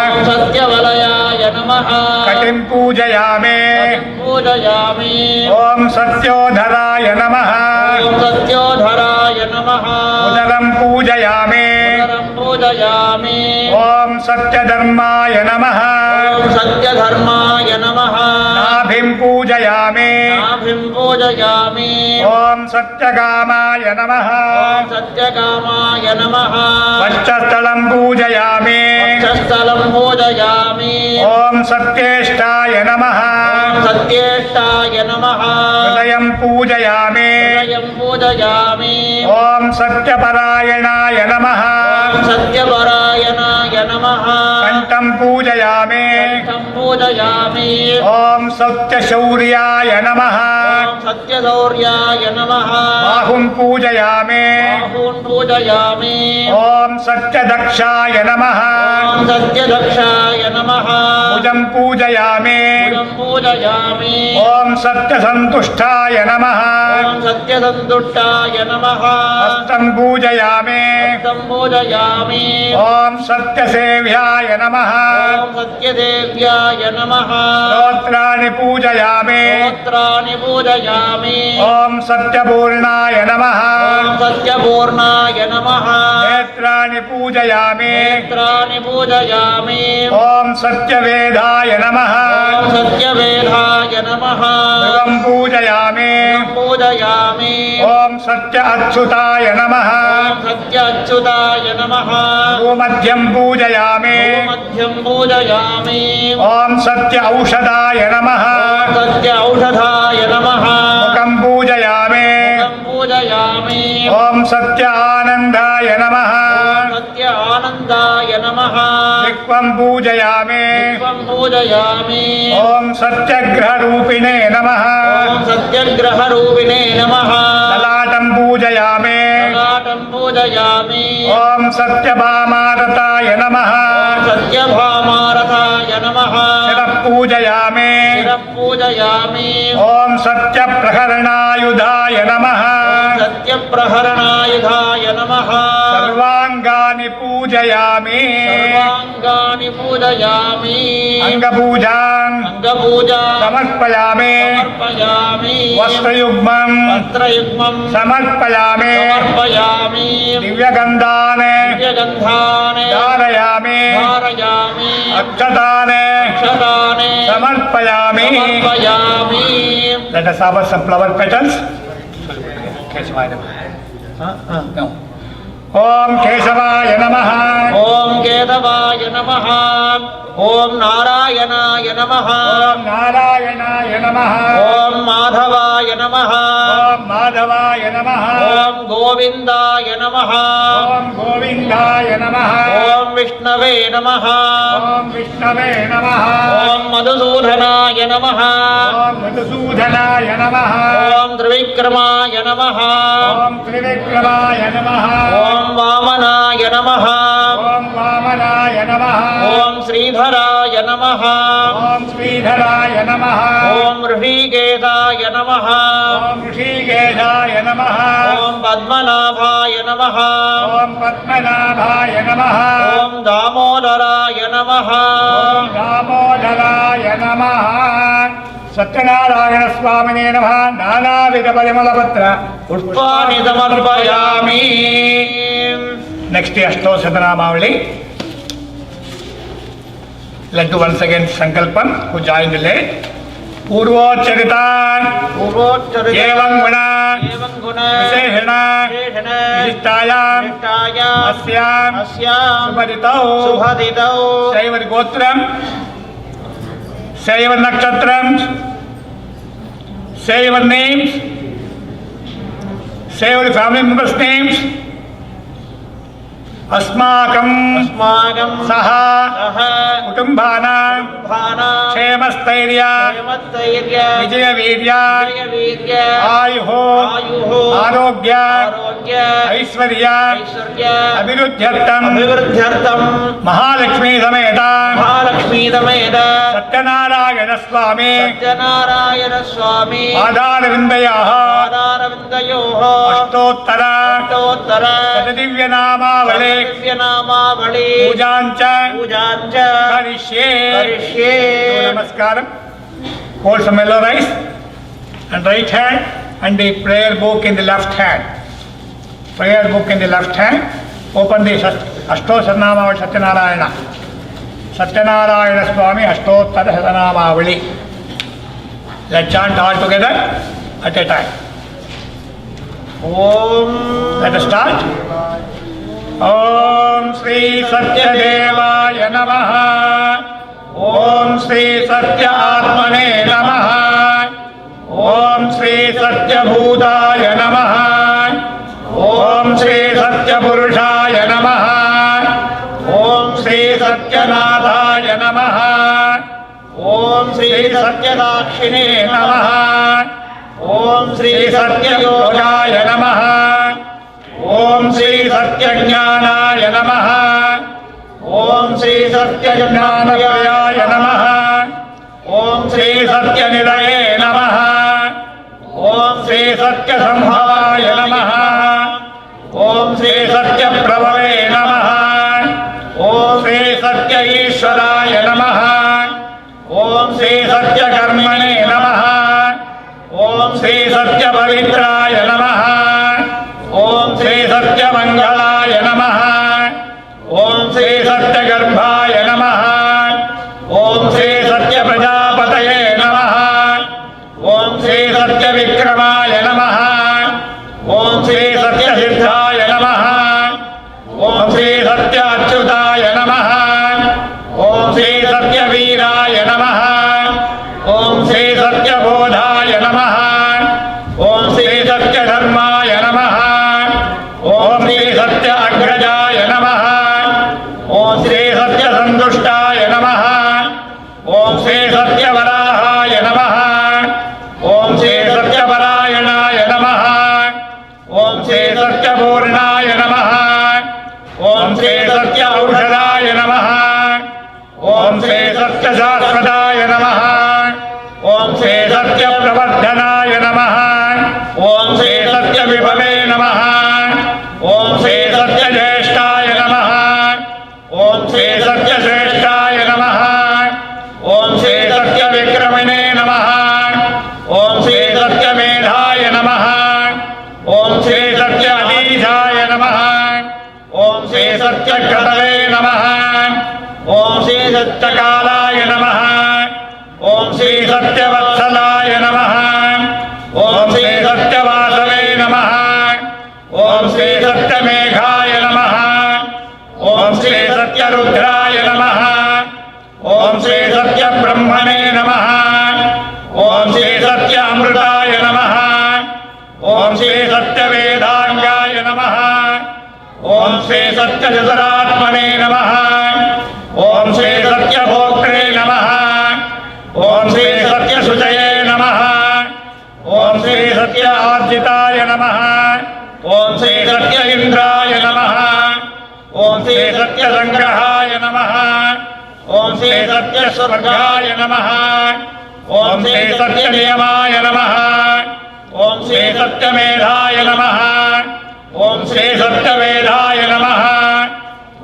ఓం సత్యవలయాయ నమః కటిం పూజయామి కటిం పూజయామి ఓం సత్యోధరాయ నమః ఓం సత్యోధరాయ నమః ఉదరం పూజయామి ఉదరం పూజయామి ఓం సత్యధర్మాయ నమః ఓం సత్యధర్మాయ నమః నాభిం పూజయామి నాభిం పూజయామి ఓం సత్యకామాయ నమః ఓం సత్యకామాయ నమః వక్షస్థలం పూజయామి వక్షస్థలం పూజయామి ఓం సత్యేష్టాయ నమః ఓం సత్యేష్టాయ నమః హృదయం పూజయామి హృదయం పూజయామి ఓం సత్యపరాయణాయ నమః ఓం సత్యపరాయణాయ నమః కంఠం పూజయామి కంఠం పూజయామి ఓం సత్యశౌర్యాయ నమః ఓం సత్యశౌర్యాయ నమః బాహుం పూజయామి బాహూన్ పూజయామి ఓం సత్యదక్షాయ నమః ఓం సత్యదక్షాయ నమః భుజం పూజయామి భుజం పూజయామి ఓం సత్యసంతుష్టాయ నమః ఓం సత్యసంతుష్టాయ నమః హస్తం పూజయామి హస్తం పూజయామి ఓం సత్యసేవ్యాయ నమః ఓం సత్యదేవ్యాయ నమః స్తోత్రాన్ని పూజయామి స్తోత్రాని పూజయామి ఓం సత్యపూర్ణాయ నమః ఓం సత్యపూర్ణాయ నమః నేత్రాన్ని పూజయామి నేత్రాని పూజయామి ఓం సత్యవేదాయ నమః ఓం సత్యవేదాయ నమః శివం పూజయామి పూజయామి ఓం సత్య అచ్యుతాయ నమః ఓం సత్య అచ్యుతాయ నమః భూమధ్యం పూజయామి మధ్యం పూజయామి ఓం సత్య ఔషధాయ నమః ఓం సత్య ఔషధాయ నమః ముఖం పూజయామి ముఖం పూజయామి ఓం సత్య ఆనందాయ నమః ఓం సత్య ఆనందాయ నమః దిక్వం పూజయామి విశ్వం పూజయామి ఓం సత్యగ్రహరూపిణే నమః ఓం సత్యగ్రహ రూపిణే నమః లలాటం పూజయామి లలాటం పూజయామి ఓం సత్యభామారతాయ నమః ఓం సత్యభామారథాయ నమః శిరః పూజయామి శిరః పూజయామి ఓం సత్యప్రహరణాయుధాయ నమః ఓం సత్యప్రహరణాయుధాయ నమః సర్వాంగాని పూజయామి సర్వాంగాని పూజయామి అంగపూజాం అంగపూజా సమర్పయామి సమర్పయామి వస్త్రయుగ్మం వస్త్రయుగ్మం సమర్పయామి సమర్పయామి దివ్యగంధాన్ దివ్యగంధాని ధారయామి ధారయామి అక్షతాన్ అక్షతాని సమర్పయామి సమర్పయామి Let us offer some flower petals. No. ఓం కేశవాయ నమః ఓం కేశవాయ నమః ఓం నారాయణాయ నమః ఓం నారాయణాయ నమః ఓం మాధవాయ నమః ఓం మాధవాయ నమః ఓం గోవిందాయ నమః ఓం గోవిందాయ నమః ఓం విష్ణవే నమః ఓం విష్ణవే నమః ఓం మధుసూదనాయ నమః ఓం మధుసూదనాయ నమః ఓం త్రివిక్రమాయ నమః ఓం త్రివిక్రమాయ నమః ఓం వామనాయ నమః ఓం వామనాయ నమః ఓం శ్రీధరాయ నమః ఓం శ్రీధరాయ నమః ఓం ఋషికేశాయ నమః ఓం ఋషికేశాయ నమః ఓం పద్మనాభాయ నమః ఓం పద్మనాభాయ నమః ఓం దామోదరాయ నమః ఓం దామోదరాయ నమః సత్యనారాయణ స్వామినే నమః నానావిధ పరిమళపత్ర పుష్పాని సమర్పయామి నెక్స్ట్ అష్టోశతనామావళి Let do once again Sankalpam, who joined late. पूर्वोच्चरिता एवं गुण विशेषण विशिष्टायाम् अस्याम् शुभदितौ शैव गोत्रम् शैव नक्षत्रम् शैव names शैव family members names अस्माकं सह कुटुंबानां क्षेमस्थैर्य विजयवीर्य आयुः आरोग्य ऐश्वर्य अभिवृद्ध्यर्थं महालक्ष्मी समेत सत्यनारायण स्वामी पादारविन्दयोः अष्टोत्तर शतदिव्यनामावली पूजांच करिष्ये नमस्कारम hold some yellow rice and right hand and the prayer book in the left hand open the Ashtottara Satyanarayana Swami Ashtottara Satanamavali. Let's chant all together at a time. Let us start. Om Sri Satyadevaaya Namaha. Om Sri Satya Atmane Namaha. Om Sri Satya Bhutaya Namaha. Om Sri Satya Purushaya Namaha. Om Sri Satyanadaya Namaha. Om Sri Satya Dakshine Namaha. Om Sri Satya Yogaya Namaha. Om Sri Satya Jnanaya Namaha. Om Sri Satya Jnanaya Namaha. Om Sri Satya Nidaye Namaha. Om Sri Satya Sambhavaya Namaha. Om Sri Satya Prabhave Namaha. Om Sri Satya Ishwaraya Namaha. Om Sri Satya Karmane Namaha. Om Sri Satya Pavitraya Namaha. Om Sri Satya Mangalaya Namaha. Om Sri Satya Garbhaya Namaha. Om Sri Satya Prajapataye Namaha. Om Sri Satya Vikramaya Namaha. Om Sri Satya Siddhaya Namaha. Om Sri Satya Achyutaya Namaha. Om Sri Satya Veeraya Namaha. Om Sri Satya Bodhaya Namaha. Om Sri Satya Dharmaya Namaha. Om Sri Satya Agrajaya Namaha. Om Sri Satya Sandushtaya Namaha. Om Sri Satya Varahaya Namaha. Om Sri Satya Parayanaya Namaha. Om Sri Satya Poornaya Namaha. Om Sri Satya Aushadaya Namaha. Om Sri Satya Shashvataya Namaha. Om Sri Satya Pravardhanaya Namaha. Om Sri Satya Vibhave Namaha. Om Sri Satya Jyeshtaya Namaha. Om Sri Satya Shrestaya Namaha. Om Sri Satya Vikramane Namaha. Om Sri Satya Medhaya Namaha. Om Sri Satya Adishaya Namaha. Om Sri Satya Katave Namaha. Om Sri Satya Kalaya Namaha. Om Sri Satya Vatsalaya Namaha. Om Sri Satya Vasave Namaha. Om Sri Satya Meghaya Namaha. Om Sri Satya Rudraya Namaha. Om Sri Satya Brahmane Namaha. Om Sri Satya Amrutaya Namaha. Om Sri Satya Vedangaya Namaha. Om Sri Satya Jasaratmane Namaha. Om Sri Satya Bhoktre Namaha. Om Sri Satya Sujaye Namaha. Om Sri Satya Arjitaya Namaha. Om Sri Satya Indraya Namaha. Om Sri Satya Sangrahaya Namaha. Om Sri Satya Swargaya Namaha. Om Sri Satya Niyamaya Namaha. Om Sri Satya Medhaya Namaha. Om Sri Satya Vedhaya Namaha.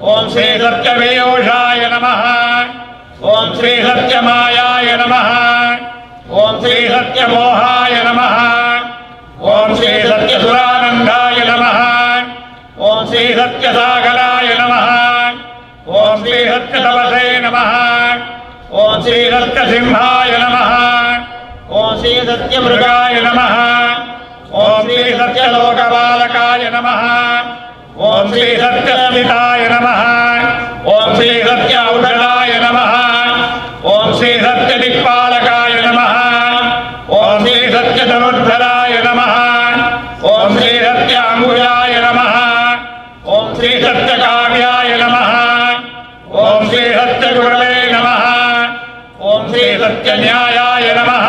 Om Sri Satya Veyoshaya Namaha. Om Sri Satya Mayaya Namaha. Om Sri Satya Mohaya Namaha. Om Sri Satya Suranandaya Namaha. Om Sri Satya Sagaraya Namaha. Om Sri Satya Tapase Namaha. Om Sri Satya Simhaya Namaha. ओम श्री सत्यमृगाय मृगाय नमः। ओम श्री सत्यलोकपालकाय नमः। ओम श्री सत्यस्मिताय नमः। ओम श्री सत्य औषधाय नमः। ओम श्री सत्यदिक्पालकाय नमः। ओम श्री सत्यधनुर्धराय नमः। ओम श्री सत्याम्बुजाय नमः। ओम श्री सत्यकाव्याय नमः। ओम श्री सत्यगुरवे नमः। ओम श्री सत्यन्यायाय नमः।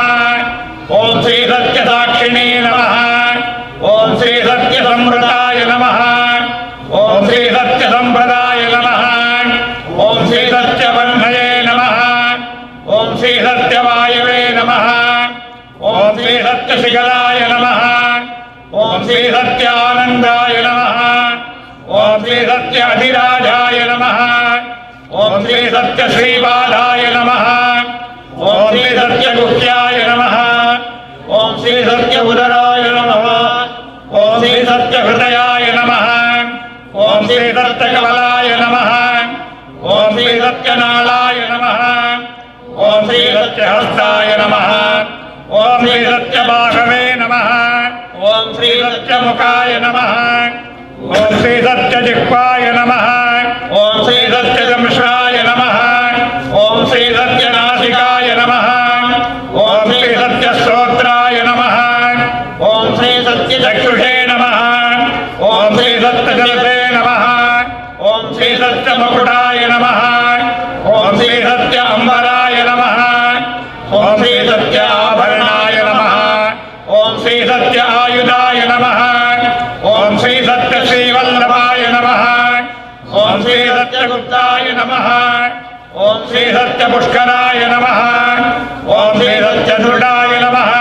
ओम श्री सत्यसाक्षिणे नमः। ओम श्री सत्यसंवृताय नमः। ओम श्री सत्यसंप्रदाय नमः। ओम श्री सत्यबन्धये नमः। ओम श्री सत्यवायवे नमः। ओम श्री सत्यशिखराय नमः। ओम श्री सत्यानन्दाय नमः। ओम श्री सत्याधिराजाय नमः। ओम श्री सत्यश्रीपादाय नमः। ओम श्री सत्यगुह्याय नमः। ओम श्री सत्यउदराय नमः। ओम श्री सत्यहृदयाय नमः। ओम श्री सत्यकमलाय नमः। ओम श्री सत्यनालाय नमः। ओम श्री सत्यहस्ताय नमः। ओम श्री सत्यबाहवे नमः। ओम श्री सत्यमुखाय नमः। ओम श्री सत्यजिह्वाय नमः। ओम श्री सत्यदंशाय नमः। ओम श्री सत्यनासिकाय नमः। ओम श्री सत्यश्रोत्राय नमः। ओम श्री सत्यचक्षुषे नमः। ओम श्री सत्यजलसे नमः। ओम श्री सत्यमुकुटाय नमः। ओम श्री सत्य अम्बराय नमः। ओम श्री सत्य आभरणाय नमः। ओम श्री सत्य आयुधाय नमः। ओम श्री सत्य श्रीवल्लभाय नमः। ओम श्री सत्यगुप्ताय नमः। ओम श्री सत्यपुष्कराय नमः। ओम श्री सत्यधृढाय नमः।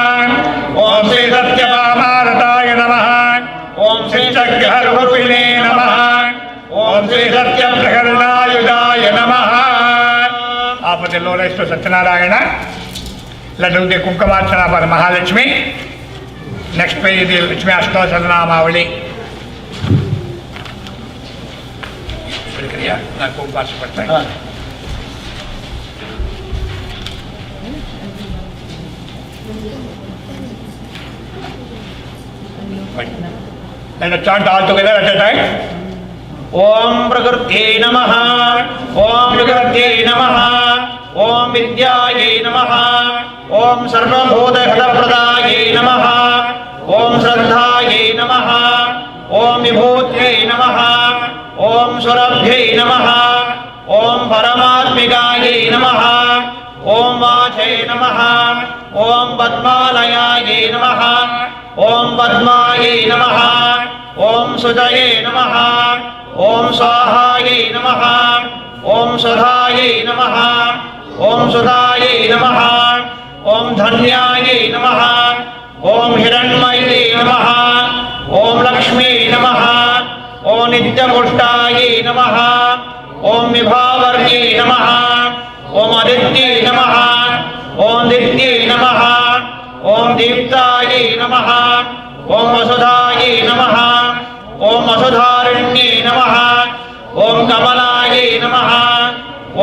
ओम श्री सत्यवामारताय नमः। ओम श्री चक्रहरुपिणे नमः। ओम श्री सत्यप्रकरणायुधाय नमः। आपतिल्लोरेश्वर सत्यनारायण लड्डू के कुंकुमार्चना पर महालक्ष्मी। नेक्स्ट पेज ఇది లక్ష్మీ అష్టోత్తరనామావళి ప్రక్రియ నాకు భాష పడతాయి and chant all together at a time. ओम प्रकृत्यै नमः। ओम प्रकृत्यै नमः। ओम विद्यायै नमः। ओम सर्वभूतहितप्रदायै नमः। ओम श्रद्धायै नमः। ओम विभूत्यै नमः। ओम सुरभ्यै नमः। ओम परमात्मिकायै नमः। ओम वाचै नमः। ओम पद्मालयायै नमः। ओम पद्मायै नमः। ओम सुजये नमः। ओम स्वाहायै नमः। ओम सुधायै नमः। ओम सुधायै नमः। ओम धन्यायै नमः। ओम हिरण्मयै नमः। ओम लक्ष्मी नमः। ओम नित्यपुष्टायै नमः। ओम विभावर्यै नमः। ओम आदित्यै नमः। ओम दित्यै नमः। ओम दीप्तायै नमः। ओम वसुधायै नमः। ओम वसुधारण्ये नमः। ओम कमलायै नमः।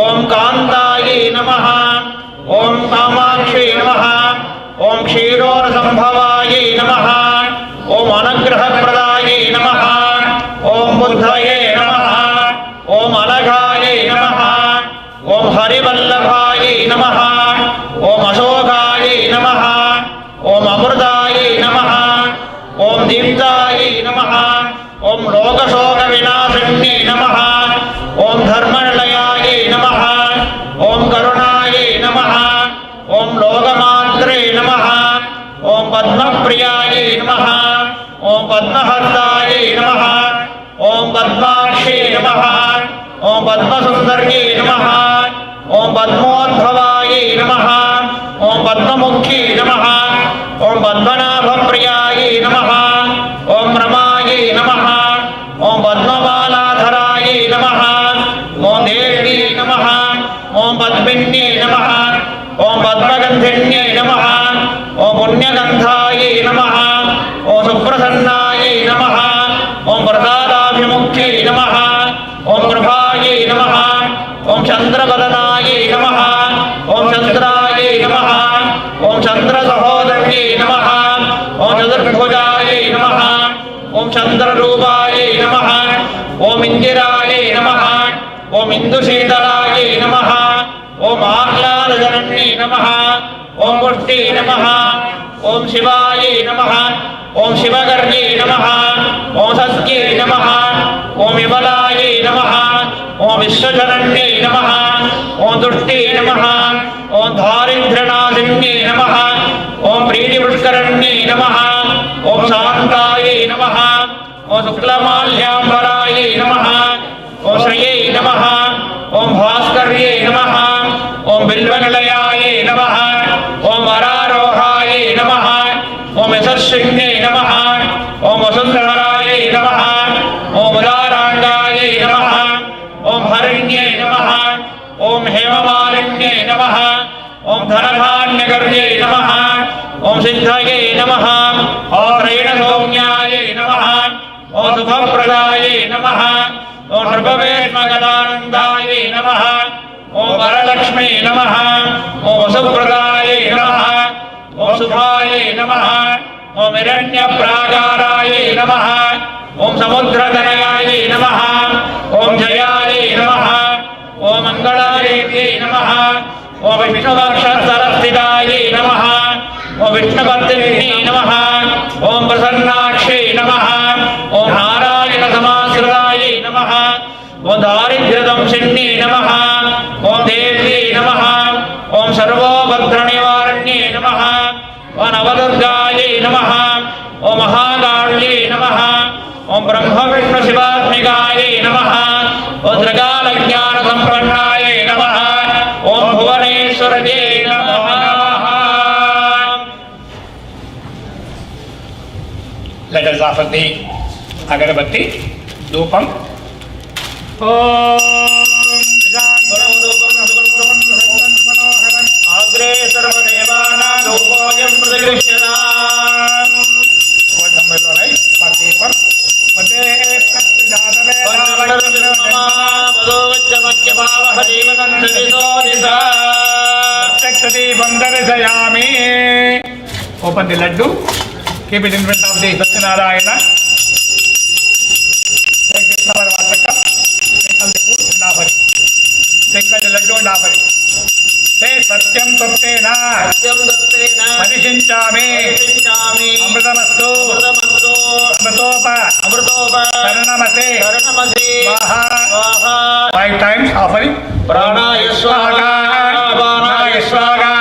ओम कान्तायै नमः। ओम कामाक्षै नमः। ओम क्षीरोरसंभवायै नमः। ओम अनुग्रहप्रदायै नमः। ओम बुद्धये नमः। ओम अनघायै नमः। ओम हरिवल्लभायै नमः। ओम अशोकायै नमः। ओम अमृतायै नमः। ओम दीप्तायै नमः। ओम लोकशोकविनाशिन्यै नमः। ओम धर्मनिलयायै नमः। ओम करुणायै नमः। ओम लोकमात्रे नमः। ओम पद्मप्रियायै नमः। ओम पद्महस्तायै नमः। ओम पद्माक्षे नमः। ओम पद्मसुन्दर्यै नमः। ओम पद्मोद्भवायै नमः। ओम पद्ममुख्यै नमः। ओम पद्मनाभप्रियायै नमः। ओम रमायै नमः। ओम पद्ममालाधरायै नमः। ओम देव्यै नमः। ओम पद्मिन्यै नमः। ओम पद्मगन्धिन्यै नमः। ओम पुण्यगन्धायै नमः। ओम सुप्रसन्नायै नमः। ओम प्रसादाभिमुख्यै नमः। ओम प्रभायै नमः। ओम चन्द्रवदनायै नमः। ओम चन्द्रायै नमः। ओम चन्द्रसहो चतुर्मुख्यै नमः ओम चतुर्भुजायै नमः ओम चंद्ररूपायै नमः ओम इंदिरायै नमः ओम इंदुशीतलायै नमः ओम आह्लादजनन्यै नमः ओम पुष्टि नमः ओम शिवायै नमः ओम शिवगर्यै नमः ओम सत्यै नमः ओम विमलायै नमः ओम विश्वजनन्यै नमः ओम दुष्टै नमः ओम दारिद्र्यनाशिन्यै नमः ओम प्रीतिपुष्करण्यै नमः ओम शान्तायै नमः ओम शुक्लमाल्याम्बरायै नमः ओम श्रियै नमः ओम भास्कर्यै नमः ओम बिल्वनिलयायै नमः ओम वरारोहायै नमः ओम यशस्विन्यै नमः ओम वसुन्धरायै नमः ओम उदाराङ्गायै नमः ओम हरिण्यै नमः ओम हेममालिन्यै नमः ओम धनधान्यगर्यै नमः ओम सिद्धये नमः ओम त्रैणसौम्यायै नमः ओम शुभप्रदायै नमः ओम नृपवेश्मगदानन्दायै नमः ओम वरलक्ष्मी नमः ओम वसुप्रदायै नमः ओम शुभायै नमः ओम हिरण्यप्राकारायै नमः ओम समुद्रतनयायै नमः ओम जयायै नमः ओम मंगलादेव्यै नमः ओम विष्णुवक्षस्थलस्थितायै नमः ओम विष्णुपत्न्यै नमः ओम प्रसन्नाक्षै नमः ओम नारायणसमाश्रितायै नमः ओम दारिद्र्यदंशिन्यै नमः ओम देव्यै नमः ओम सर्वोपद्रवनिवारण्यै नमः ओम नवदुर्गायै नमः ओम महाकाल्यै नमः ओम ब्रह्मविष्णुशिवात्मिकायै नमः ओम त्रिकालज्ञानसम्पन्नायै नमः ओम भुवनेश्वर्यै नमः। Let us offer the agarbatti, dhupam. आग्रे सर्वदेवानां धूपोऽयं प्रतिगृह्यताम्। Open the laddu, keep it in front of the Satyanarayana. Take the flower water cup, sprinkle the food and offer it. Sprinkle the laddu and offer it. Say Satyam Taptena Parishinchami Amritamastu Amritopa Saranamate Swaha. 5 times offering. Pranaya Swaha Pranaya Swaha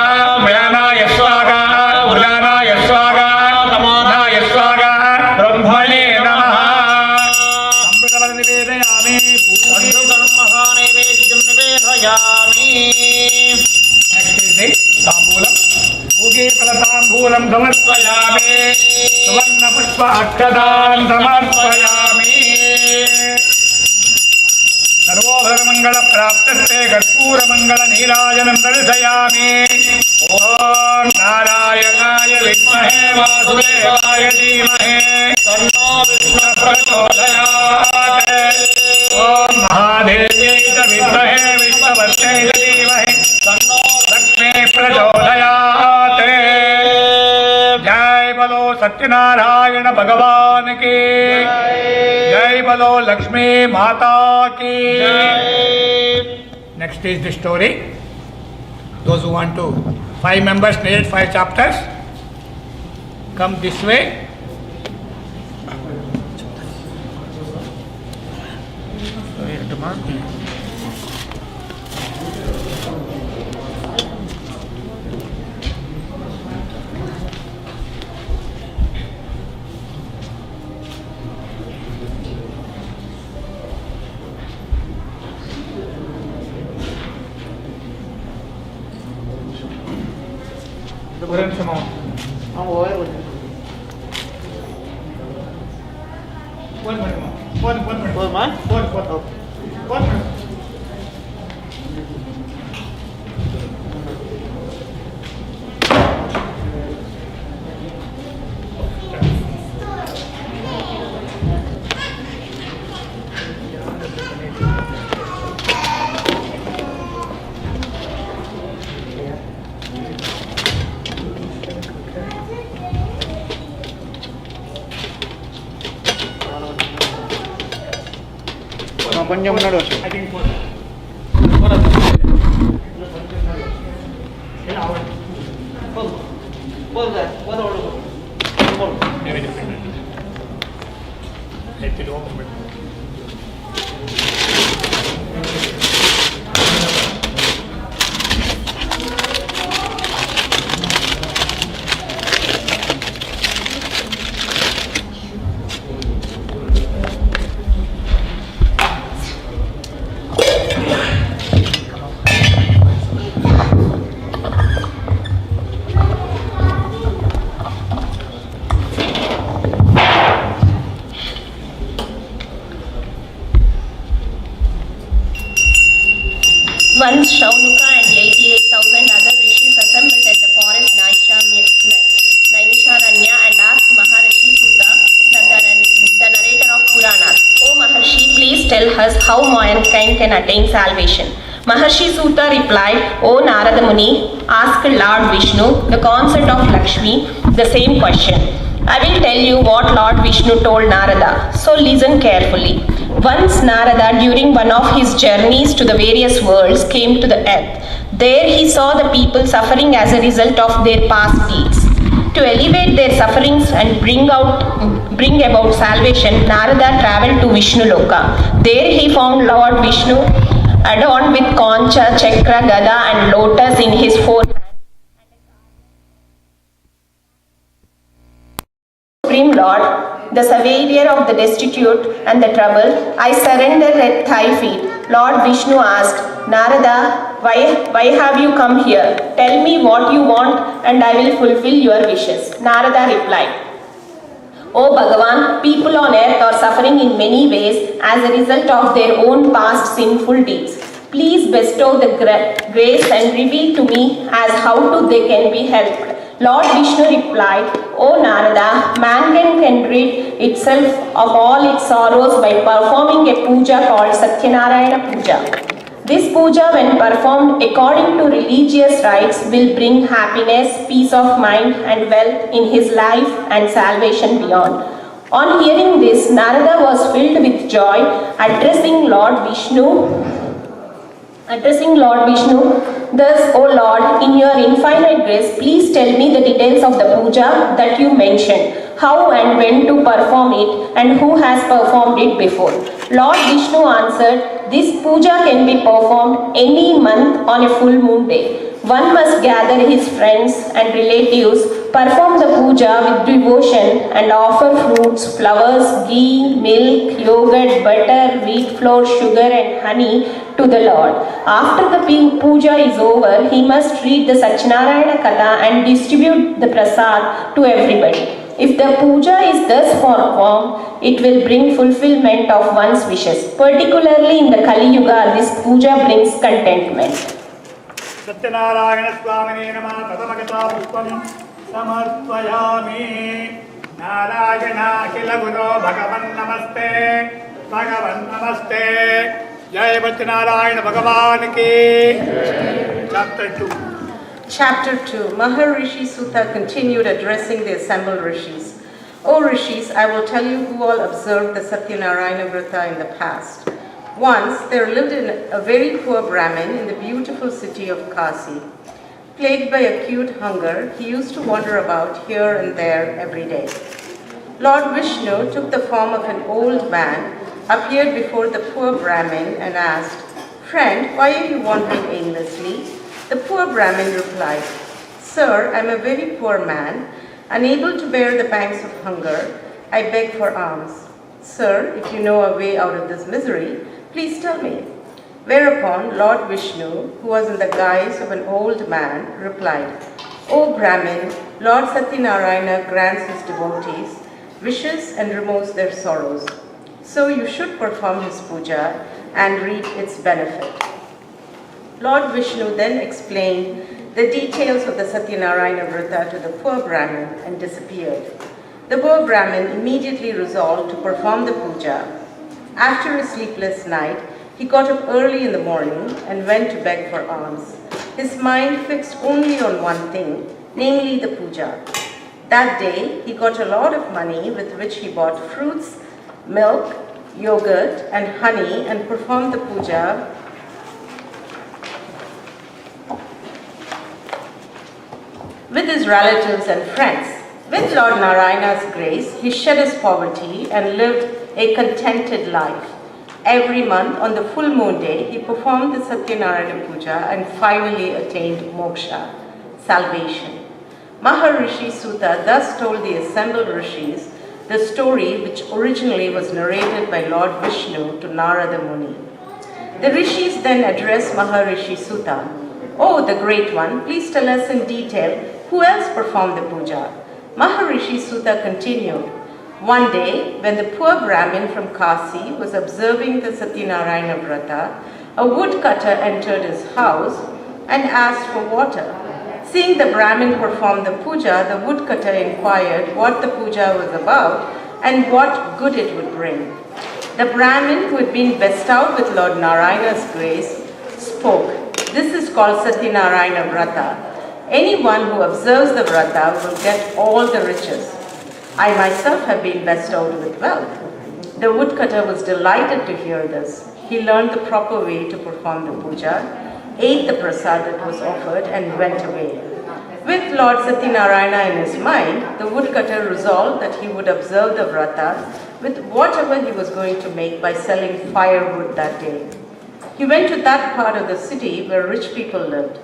Vyanaya Swaha Udanaya Swaha Samanaya Swaha Brahmane Namaha. Amritavana Nivedayami Sandhukarmaha Nivedyam Nivedayami. Next is the Tambulam. Uge Palatambulam Samarpayami. Suvarna Pushpa Akshadam Samarpayami. सर्वोभरमंगल प्राप्तस्ते कर्पूरमंगल नीराजनं दर्शयामि। ओम नारायणाय विद्महे वासुदेवाय धीमहि तन्नो विष्णुः प्रचोदयात्। ओम महादेव्यै च विद्महे विष्णुपत्न्यै च धीमहि तन्नो लक्ष्मीः प्रचोदयात्। जय बोलो सत्यनारायण भगवान की जय बोलो लक्ष्मी माता की। Next is the story. Those who want to, 5 members narrate 5 chapters. Come this way. One minute. கொஞ்சம் முன்னாடி வருஷம். I think very different. Let it open. Once Shaunuka and 88,000 other rishis assembled at the forest Naimisharanya and asked Maharishi Sutta, the narrator of Puranas, "O Maharshi, please tell us how mankind can attain salvation." Maharshi Sutta replied, "O Narada Muni, ask Lord Vishnu, the consort of Lakshmi, the same question. I will tell you what Lord Vishnu told Narada, so listen carefully. Once Narada, during one of his journeys to the various worlds, came to the earth. There he saw the people suffering as a result of their past deeds. To alleviate their sufferings and bring about salvation, Narada travelled to Vishnu Loka. There he found Lord Vishnu adorned with concha, chakra, gada and lotus in his forehead. Supreme Lord, the savior of the destitute and the troubled, I surrender at thy feet. Lord Vishnu asked, Narada, why have you come here? Tell me what you want and I will fulfill your wishes. Narada replied, O Bhagavan, people on earth are suffering in many ways as a result of their own past sinful deeds. Please bestow the grace and reveal to me as how they can be helped. Lord Vishnu replied, O Narada, mankind can rid itself of all its sorrows by performing a puja called Satyanarayana Puja. This puja, when performed according to religious rites, will bring happiness, peace of mind and wealth in his life and salvation beyond. On hearing this, Narada was filled with joy, addressing Lord Vishnu, thus, O Lord, in your infinite grace, please tell me the details of the puja that you mentioned, how and when to perform it, and who has performed it before. Lord Vishnu answered, this puja can be performed any month on a full moon day. One must gather his friends and relatives, perform the puja with devotion and offer fruits, flowers, ghee, milk, yogurt, butter, wheat flour, sugar and honey to the Lord. After the puja is over, he must read the Satyanarayana Katha and distribute the prasad to everybody. If the puja is thus performed, it will bring fulfillment of one's wishes. Particularly in the Kali Yuga, this puja brings contentment. Satyanarayana Swamine Nama Tatamagata Pushpam Samartvayami Narayana Khila Guru Bhagavan Namaste Jai Satyanarayana Bhagavan Ki. Chapter 2. Chapter 2. Maharishi Sutta continued addressing the assembled rishis. O rishis, I will tell you who all observed the Satyanarayana Vrata in the past. Once there lived a very poor Brahmin in the beautiful city of Kasi. Plagued by acute hunger, he used to wander about here and there every day. Lord Vishnu took the form of an old man, appeared before the poor Brahmin and asked, Friend, why are you wandering aimlessly? The poor Brahmin replied, Sir, I am a very poor man, unable to bear the pangs of hunger. I beg for alms. Sir, if you know a way out of this misery, please tell me. Whereupon Lord Vishnu, who was in the guise of an old man, replied, O Brahmin, Lord Satyanarayana grants his devotees wishes and removes their sorrows. So you should perform his puja and reap its benefit. Lord Vishnu then explained the details of the Satyanarayana Vrata to the poor Brahmin and disappeared. The poor Brahmin immediately resolved to perform the puja. After a sleepless night, he got up early in the morning and went to beg for alms. His mind fixed only on one thing, namely the puja. That day, he got a lot of money with which he bought fruits, milk, yogurt, and honey and performed the puja with his relatives and friends. With Lord Narayana's grace, he shed his poverty and lived a contented life. Every month on the full moon day, he performed the Satyanarayana Puja and finally attained moksha, salvation. Maharishi Suta thus told the assembled rishis the story which originally was narrated by Lord Vishnu to Narada Muni. The rishis then addressed Maharishi Suta, "Oh, the great one, please tell us in detail who else performed the puja." Maharishi Suta continued, "One day, when the poor Brahmin from Kasi was observing the Satyanarayana Vrata, a woodcutter entered his house and asked for water. Seeing the Brahmin perform the puja, the woodcutter inquired what the puja was about and what good it would bring. The Brahmin, who had been bestowed with Lord Narayana's grace, spoke, 'This is called Satyanarayana Vrata. Anyone who observes the Vrata will get all the riches. I myself have been bestowed with wealth.' The woodcutter was delighted to hear this. He learned the proper way to perform the puja, ate the prasad that was offered, and went away. With Lord Satyanarayana in his mind, the woodcutter resolved that he would observe the Vrata with whatever he was going to make by selling firewood that day. He went to that part of the city where rich people lived,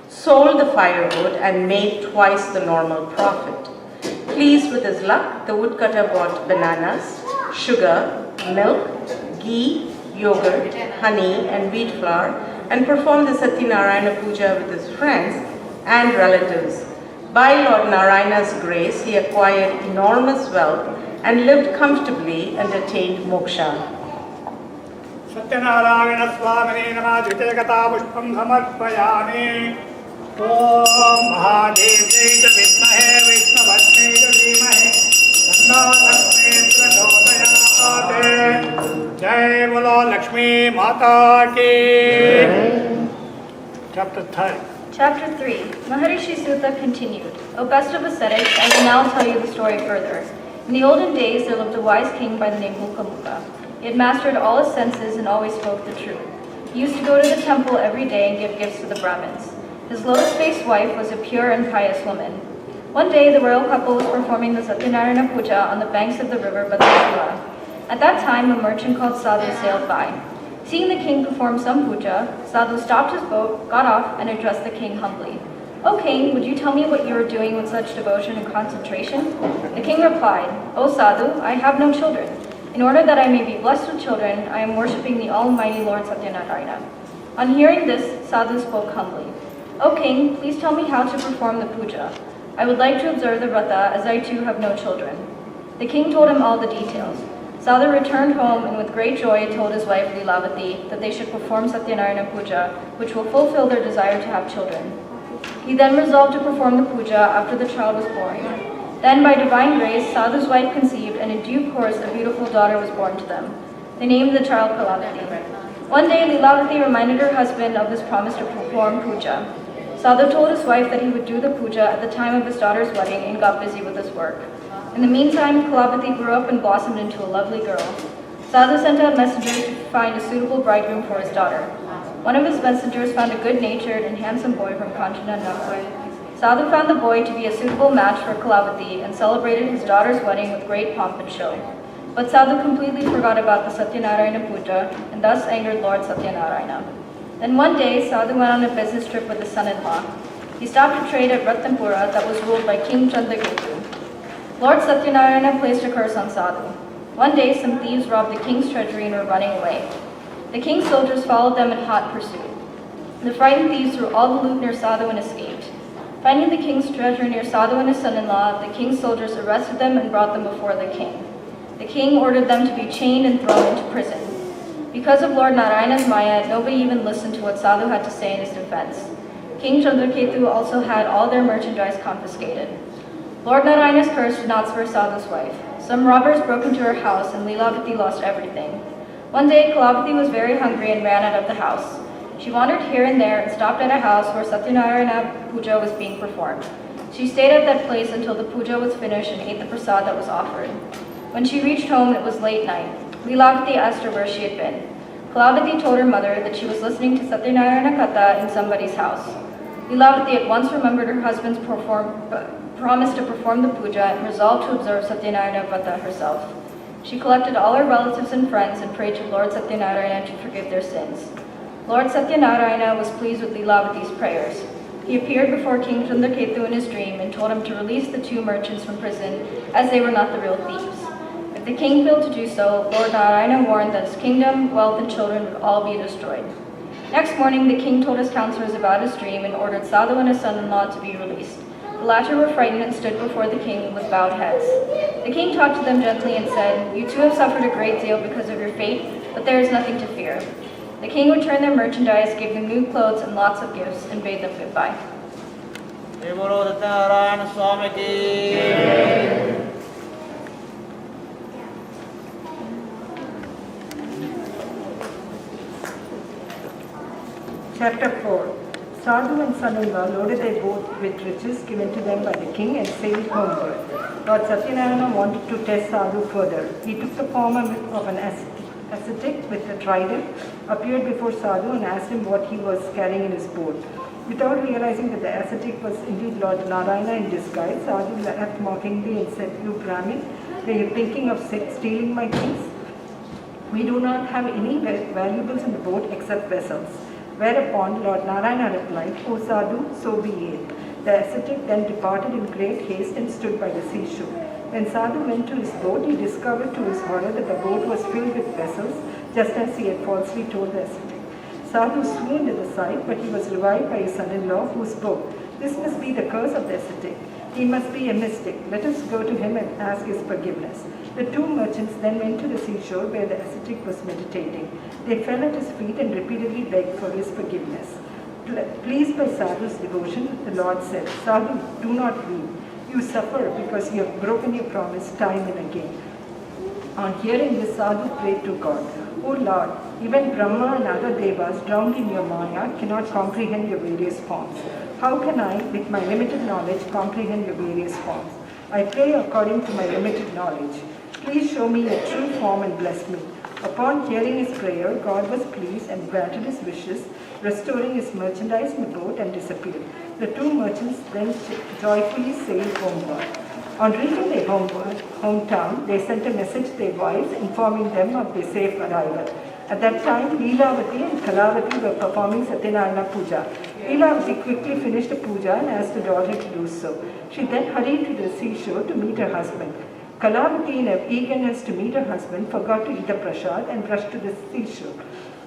sold the firewood, and made twice the normal profit. Pleased with his luck, the woodcutter bought bananas, sugar, milk, ghee, yogurt, honey, and wheat flour, and performed the Satyanarayana Puja with his friends and relatives. By Lord Narayana's grace, he acquired enormous wealth and lived comfortably and attained moksha. Satyanarayana Swamini Namah Dvite Kata Pushpam Samarpayami. Om Mahadevye Cha Vidmahe Vishnavasne Cha Dhimahi Tanno Lakshmi Prachodayate. Jai Bolo Lakshmi Mata Ki. Chapter 3. Chapter 3. Maharishi Suta continued. O best of ascetics, I will now tell you the story further. In the olden days, there lived a wise king by the name of Mukamukha. He had mastered all his senses and always spoke the truth. He used to go to the temple every day and give gifts to the Brahmins. His lotus-faced wife was a pure and pious woman. One day, the royal couple was performing the Satyanarayana Puja on the banks of the river Badashura. At that time, a merchant called Sadhu sailed by. Seeing the king perform some puja, Sadhu stopped his boat, got off, and addressed the king humbly. "O king, would you tell me what you are doing with such devotion and concentration?" The king replied, "O Sadhu, I have no children. In order that I may be blessed with children, I am worshipping the Almighty Lord Satyanarayana." On hearing this, Sadhu spoke humbly. "O king, please tell me how to perform the puja. I would like to observe the vrata, as I too have no children." The king told him all the details. Sadhu returned home and with great joy told his wife Lilavati that they should perform Satyanarayana Puja, which will fulfill their desire to have children. He then resolved to perform the puja after the child was born. Then, by divine grace, Sadhu's wife conceived, and in due course a beautiful daughter was born to them. They named the child Kalavati. One day, Lilavati reminded her husband of his promise to perform puja. Sadhu told his wife that he would do the puja at the time of his daughter's wedding and got busy with his work. In the meantime, Kalavati grew up and blossomed into a lovely girl. Sadhu sent out messengers to find a suitable bridegroom for his daughter. One of his messengers found a good-natured and handsome boy from Kanchanjunga. Sadhu found the boy to be a suitable match for Kalavati and celebrated his daughter's wedding with great pomp and show. But Sadhu completely forgot about the Satyanarayana Puja and thus angered Lord Satyanarayana. Then one day, Sadhu went on a business trip with his son-in-law. He stopped to trade at Ratnapura that was ruled by King Chandraketu. Lord Satyanarayana placed a curse on Sadhu. One day, some thieves robbed the king's treasury and were running away. The king's soldiers followed them in hot pursuit. The frightened thieves threw all the loot near Sadhu and escaped. Finding the king's treasure near Sadhu and his son-in-law, the king's soldiers arrested them and brought them before the king. The king ordered them to be chained and thrown into prison. Because of Lord Narayana's Maya, nobody even listened to what Sadhu had to say in his defense. King Chandraketu also had all their merchandise confiscated. Lord Narayana's curse did not spare Sadhu's wife. Some robbers broke into her house and Lilavati lost everything. One day, Kalavati was very hungry and ran out of the house. She wandered here and there and stopped at a house where Satyanarayana Puja was being performed. She stayed at that place until the puja was finished and ate the prasad that was offered. When she reached home, it was late night. Lilavati asked her where she had been. Kalavati told her mother that she was listening to Satyanarayana Katha in somebody's house. Lilavati at once remembered her husband's promise to perform the puja and resolved to observe Satyanarayana Vrata herself. She collected all her relatives and friends and prayed to Lord Satyanarayana to forgive their sins. Lord Satyanarayana was pleased with Lilavati's prayers. He appeared before King Chandraketu in his dream and told him to release the two merchants from prison as they were not the real thieves. If the king failed to do so, Lord Narayana warned that his kingdom, wealth, and children would all be destroyed. Next morning, the king told his counselors about his dream and ordered Sadhu and his son-in-law to be released. The latter were frightened and stood before the king with bowed heads. The king talked to them gently and said, "You two have suffered a great deal because of your fate, but there is nothing to fear." The king returned their merchandise, gave them new clothes and lots of gifts, and bade them goodbye. जय बोलो सत्यनारायण स्वामी की। Chapter 4. Sadhu and son-in-law loaded their boat with riches given to them by the king and sailed homeward. Lord Satyanarayana wanted to test Sadhu further. He took the form of an ascetic with a trident, appeared before Sadhu and asked him what he was carrying in his boat. Without realizing that the ascetic was indeed Lord Narayana in disguise, Sadhu laughed mockingly and said, "You Brahmin, were you thinking of stealing my things? We do not have any valuables in the boat except vessels." Whereupon Lord Narayana replied, "O Sadhu, so be it." The ascetic then departed in great haste and stood by the seashore. When Sadhu went to his boat, he discovered to his horror that the boat was filled with vessels, just as he had falsely told the ascetic. Sadhu swooned at the sight, but he was revived by his son-in-law, who spoke, "This must be the curse of the ascetic. He must be a mystic. Let us go to him and ask his forgiveness." The two merchants then went to the seashore where the ascetic was meditating. They fell at his feet and repeatedly begged for his forgiveness. Pleased by Sadhu's devotion, the Lord said, "Sadhu, do not weep. You suffer because you have broken your promise time and again." On hearing this, Sadhu prayed to God, "O Lord, even Brahma and other devas drowned in your Maya cannot comprehend your various forms. How can I, with my limited knowledge, comprehend your various forms? I pray according to my limited knowledge. Please show me your true form and bless me." Upon hearing his prayer, God was pleased and granted his wishes, restoring his merchandise in the boat and disappeared. The two merchants then joyfully sailed homeward. On reaching their hometown, they sent a message to their wives informing them of their safe arrival. At that time, Lilavati and Kalavati were performing Satyanarayana Puja. Lilavati quickly finished the puja and asked her daughter to do so. She then hurried to the seashore to meet her husband. Kalavati, in her eagerness to meet her husband, forgot to eat the prasad and rushed to the seashore.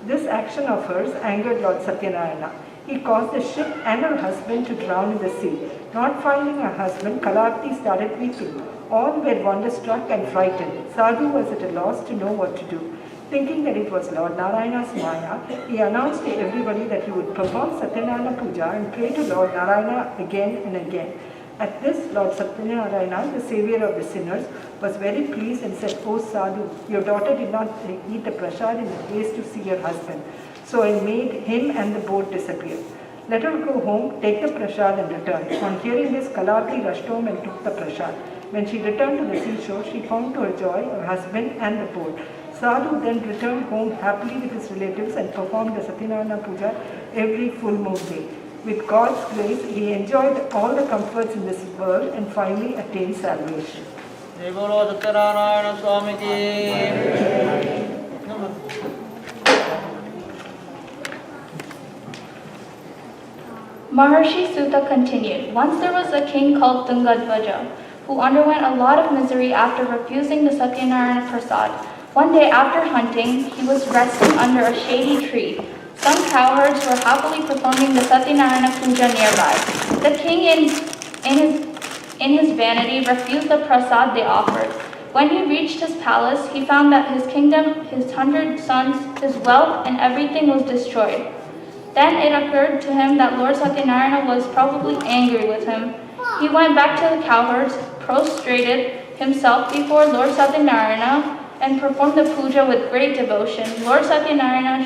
This action of hers angered Lord Satyanarayana. He caused the ship and her husband to drown in the sea. Not finding her husband, Kalavati started weeping. All were wonderstruck and frightened. Sadhu was at a loss to know what to do. Thinking that it was Lord Narayana's Maya, he announced to everybody that he would perform Satyanarayana Puja and pray to Lord Narayana again and again. At this, Lord Satyanarayana, the savior of the sinners, was very pleased and said, "O Sadhu, your daughter did not eat the prasad in haste to see her husband, so I made him and the boat disappear. Let her go home, take the prasad and return." On hearing this, Kalavati rushed home and took the prasad. When she returned to the seashore, she found to her joy her husband and the boat. Sadhu then returned home happily with his relatives and performed the Satyanarayana Puja every full moon day. With God's grace, he enjoyed all the comforts in this world and finally attained salvation. जय बोलो सत्यनारायण स्वामी की। Maharshi Sutta continued, "Once there was a king called Tungadvaja, who underwent a lot of misery after refusing the Satyanarayana Prasad. One day after hunting, he was resting under a shady tree. Some cowherds were happily performing the Satyanarayana Puja nearby. The king, in his vanity, refused the prasad they offered. When he reached his palace, he found that his kingdom, his 100 sons, his wealth, and everything was destroyed. Then it occurred to him that Lord Satyanarayana was probably angry with him. He went back to the cowherds, prostrated himself before Lord Satyanarayana, and performed the puja with great devotion. Lord Satyanarayana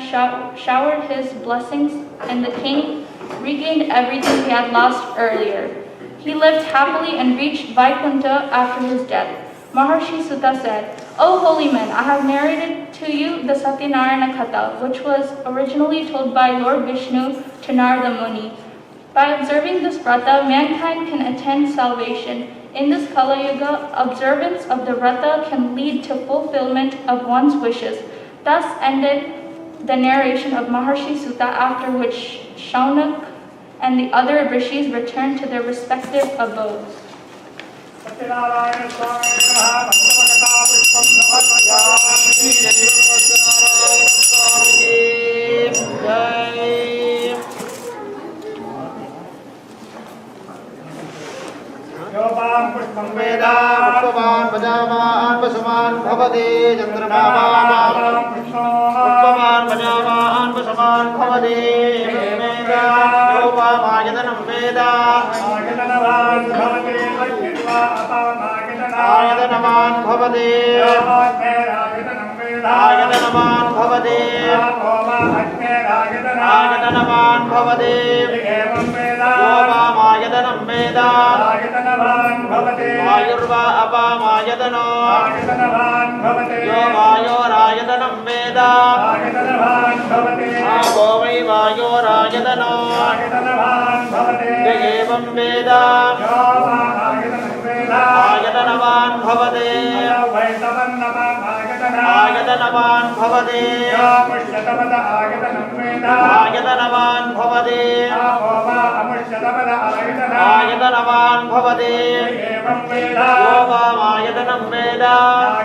showered his blessings, and the king regained everything he had lost earlier. He lived happily and reached Vaikuntha after his death. Maharshi Sutta said, O holy men, I have narrated to you the Satyanarayana Katha, which was originally told by Lord Vishnu to Narada Muni. By observing this vrata, mankind can attain salvation. In this Kala Yuga, observance of the vrata can lead to fulfillment of one's wishes. Thus ended the narration of Maharshi Sutta, after which Shaunak and the other rishis returned to their respective abodes. Satyanarayana Swami Namaha Mantamakata Pushpam Samapayami. Yopam Pushpam Veda Pushpaman Pajaman Pasaman Bhavade Chandramaman Pushpaman Pajaman Pasaman Bhavade Veda Yopamayadanam Veda Ayatanavan Bhavate Vakyatva Apamayatanam Ayatanaman Bhavade Ayatanavam Veda Ayatanaman Bhavade Apoma Ayatanavam Ayatanaman Bhavade Evam Veda Yopamayadanam Veda Ayatanavan Bhavate Ayurva Apamayadano Ayatanavan Bhavate Yomayorayadanam Veda Ayatanavan Bhavate Abovai Vayorayadano Ayatanavan Bhavate Evam Veda Yoma Ayatanam Veda Ayatanaman Bhavade Vaitavannavan Ayatanam Ayatanaman Bhavade Yamushyatavada Ayatanam Veda Ayatanaman Bhavade Apoma Amushyatavada Ayatanam Ayatanaman Bhavade Evam Veda Yomayadanam Veda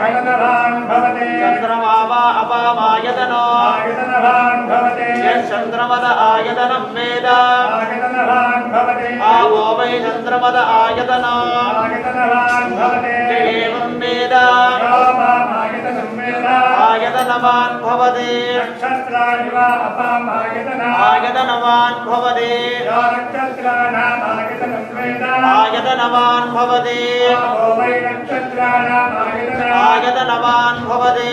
Ayatanavan Bhavate Chandramava Apamayadano Ayatanavan Bhavate Chandramada Ayadanam Veda Ayatanavan Bhavate Avovai Chandramada Ayadano Ayatanavan Bhavate Evam Veda Yoma Ayatanam Veda Ayatanaman Bhavade Nakshatraiva Apamayatanam Ayatanaman Bhavade Nakshatranam Ayatanam Veda Ayatanaman Bhavade Avovai Nakshatranam Ayatanam Ayatanaman Bhavade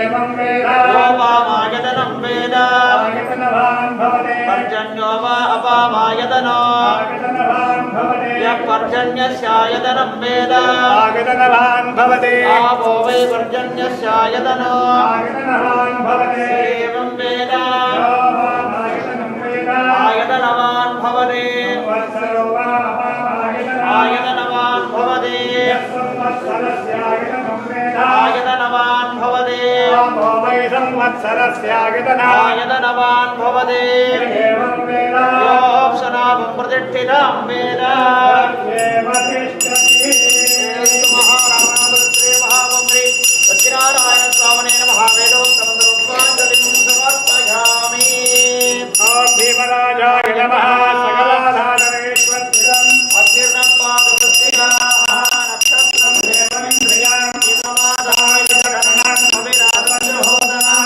Evam Veda Yopamayadhanam Veda Ayatanavan Bhavate Parjanyova Apamayadhano Ayatanavan Bhavate Yakparjanyasayadhanam Veda Ayatanavan Bhavate Avovai Parjanyasyayadhano Ayatanavan Bhavate Evam Veda Yoma Ayatanam Veda Ayatanaman Bhavade Vatsarova Apamayatanam Ayatanaman Bhavade Yasvatsarasya Ayatanam Veda Ayatanaman Bhavade Avovai Samvatsarasya Ayatanam Ayatanaman Bhavade Evam Veda Yopsanabam Pradittinam Veda Yeva Tishtati Maharamanutre Mahavamri Satyanarayana Swaminena Mahavedoktamandrupvanjalim Samarpayami Bhimaraja Namaha Sagaladharaneshwatiram Atirnam Padapasya Nakshatram Devamindriyam Imamadaya Jaganan Aviratvanjahodana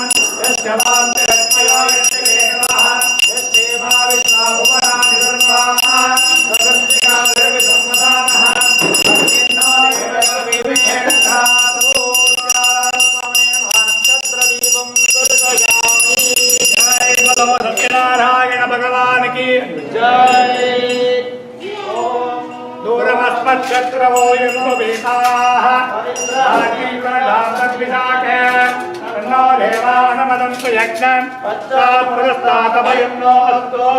Yasyavante Ratmaya Yasyakevaha Yasyeva Vishnaphupana Nirvaha Sagasya Devi Sammadanaha Bhaktinodaya Vivekendhatu Swaminena Mahanakshatra Devam Durgayami Jai Bolo Satyanarayana Bhagavan ki Jai Duramaspatshatravo Yurvavetaha Adivradhamsadvidake Tanno Devanamadantu Yajnam Patsapurustatavayunno Astu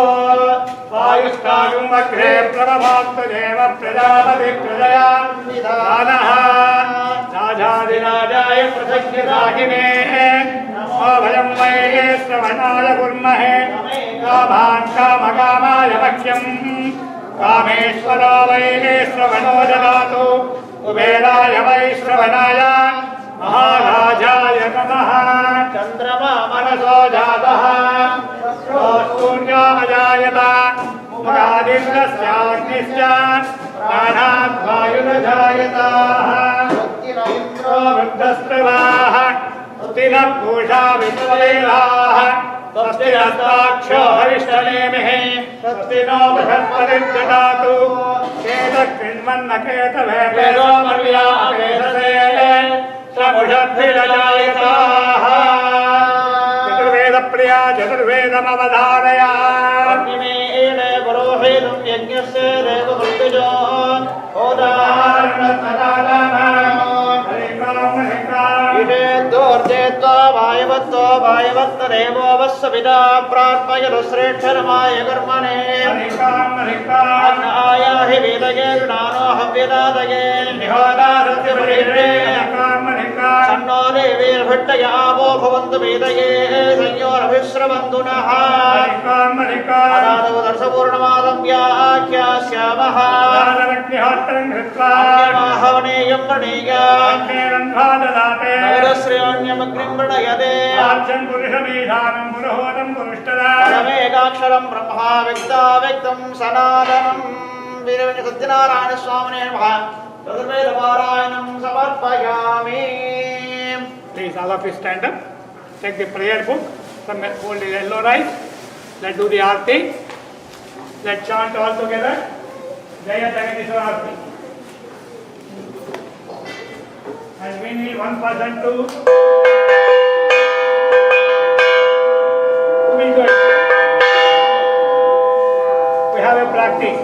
Vayushkagum Agre Prabhamastu Deva Prajapati Prajaya Danaha Rajadinajaya Prasakhyadahine Abhayam Vaye Sravanaya Gurmahe Kaman Kamakamaaya Vakhyam Kameshwara Vaye Sravano Jadatu Kuberaya Vaye Sravanaya Maharajaya Namaha Chandrama Manaso Jataha Surya Ajayata Mugadindrasya Agnisya Pranat Vayunajayata Vruddhastravaha Stina Pusha Vishwadevaha Swasti Rastaksho Harishtanemehe Swasti no Bhaspadiddhatu Ketak Krinvanna Ketave Peso Marvya Apesase Samushadhirajayataha Chaturveda Priya Chaturvedamavadharaya Agnimeene Purohitam Yajnasya Deva Bhaktijo Odaharana Harikam Harikam वायवत्तदेवो वत्सविदा प्रार्थयतु श्रेष्ठरमाय कर्मणे अन्नाय हि वेदये नानो हव्यदादये निहोदारस्य परिरे सन्नो देवीर्भट्टय आवो भवन्तु वेदये संयोरभिश्रवन्तु नः अदादौ दर्शपूर्णमादव्याख्यास्यामः हवनेयं नवरश्रेयोण्यमग्निं वृणयते परमेकाक्षरं ब्रह्मा व्यक्ताव्यक्तं सनातनं वीरवेणि सत्यनारायण स्वामिने नमः चतुर्वेदपारायणं समर्पयामि. Please, all of you stand up. Take the prayer book. Some hold the yellow rice. Let's do the aarti. Let's chant all together. Jaya Jagadishwara Aarti. And we need one person to be good. We have a practice.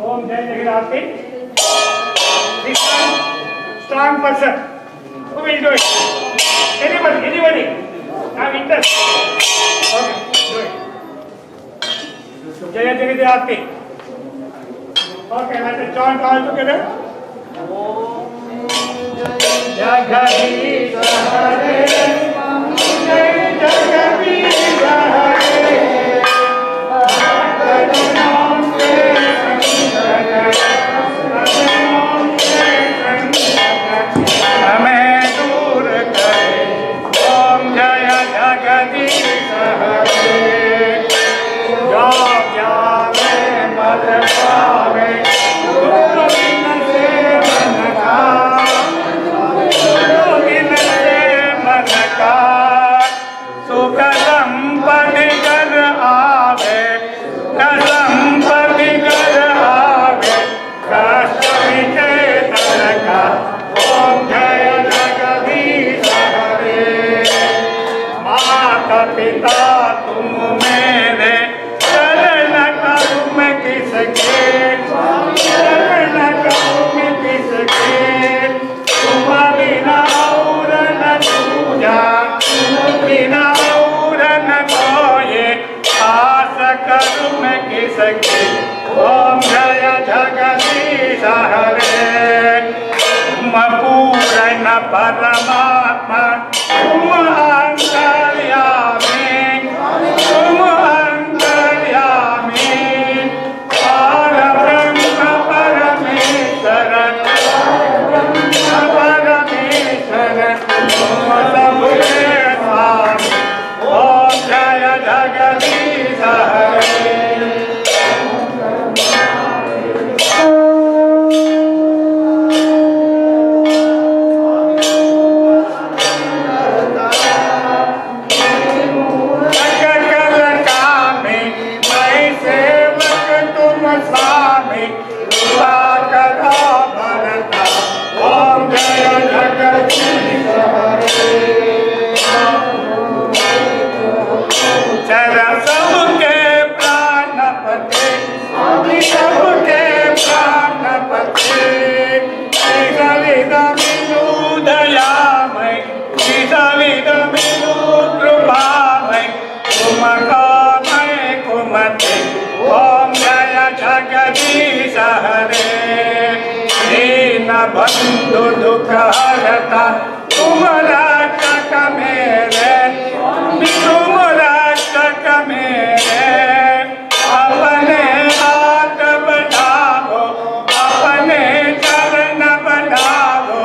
Om Jai Jagadishwara Aarti. This one, strong person. Who will do it? Anybody. Have interest. Okay, do it. Jaya Jagadishwara Aarti. Okay, let us chant all together. Jagadishwara Hare, Jai Jagadishwara Hare. Om Jaya Jagadisha Hare, Purna Paramatma, Antaryami, Antaryami, Parabrahma Parameshwara, Parameshwara, Om Jaya Jagadisha Hare. बंधु दुख हरता तुम रक्षक मेरे, तुम रक्षक मेरे, अपने हाथ बढ़ाओ, अपने चरण बढ़ाओ,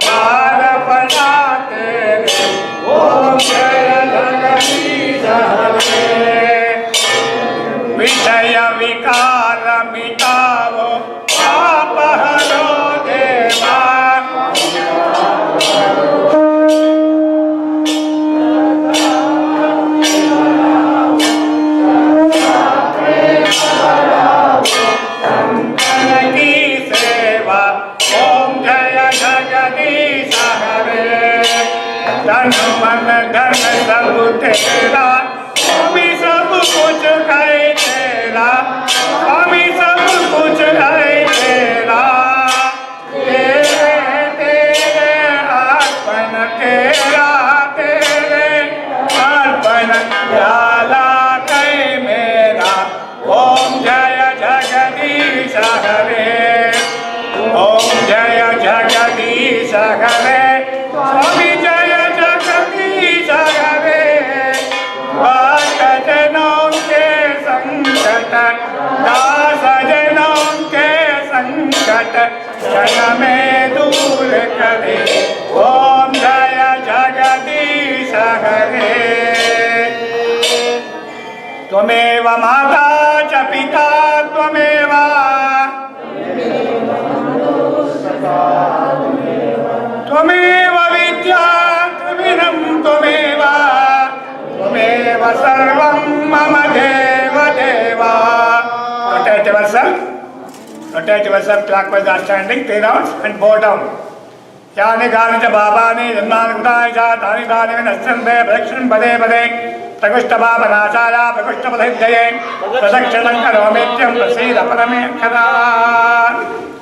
पार बढ़ा तेरे। ओम जय जगदीश हरे, विषय विकार मिटाओ, पाप हरो देवा। संतन की सेवा, ओम जय जगदीश हरे। तन मन धन सब तेरा, भी सब कुछ है तेरा, स्वामी सब कुछ है तेरा, तेरे तेरे अर्पण तेरा, तेरे अर्पण प्याला कै मेरा। ओम जय जगदीश हरे, ओम जय जगदीश हरे, स्वामी जय जगदीश हरे। भक्तजनों के संकट, दासजनों के संकट क्षण में दूर करे। ओम जय जगदीश हरे। त्वमेव माता च पिता त्वमेव, त्वमेव विद्या त्रिविधं त्वमेव, त्वमेव सर्वं मम देव देव। Rotate yourself. Rotate yourself clockwise or standing 3 rounds and bow down. यानि गानि च पापानि जन्मानि कृतानि च तानि तानि विनश्यन्ते प्रदक्षिणं पदे पदे प्रकृष्टपापनाशाय प्रकृष्टपदसिद्धये प्रदक्षिणं करोमीत्यं प्रसीद परमेक्षरा।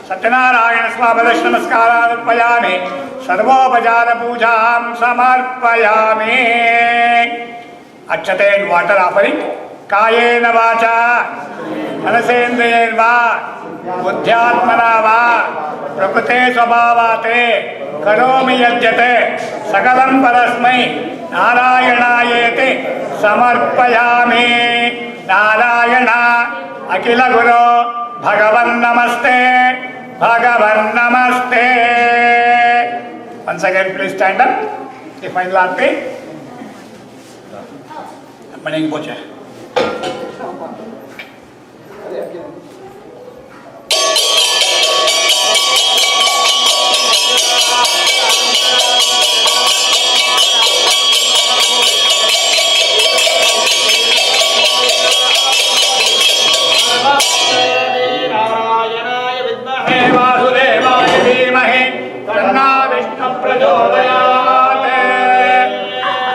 सत्यनारायण स्वामी नमस्कारान् अर्पयामि, सर्वोपचार पूजां समर्पयामि। अक्षते and water offering कायेन वाचा मनसेन्द्रियैर्वा बुद्ध्यात्मना वा प्रकृते स्वभावाते करोमि यज्ञते सकलं परस्मै नारायणायेति समर्पयामि। नारायण अखिल गुरो भगवन् नमस्ते, भगवन् नमस्ते। Once again, please stand up. The final aarti. Morning puja. नारायणाय विद्महे वासुदेवाय धीमहि तन्नो विष्णुः प्रचोदयात्।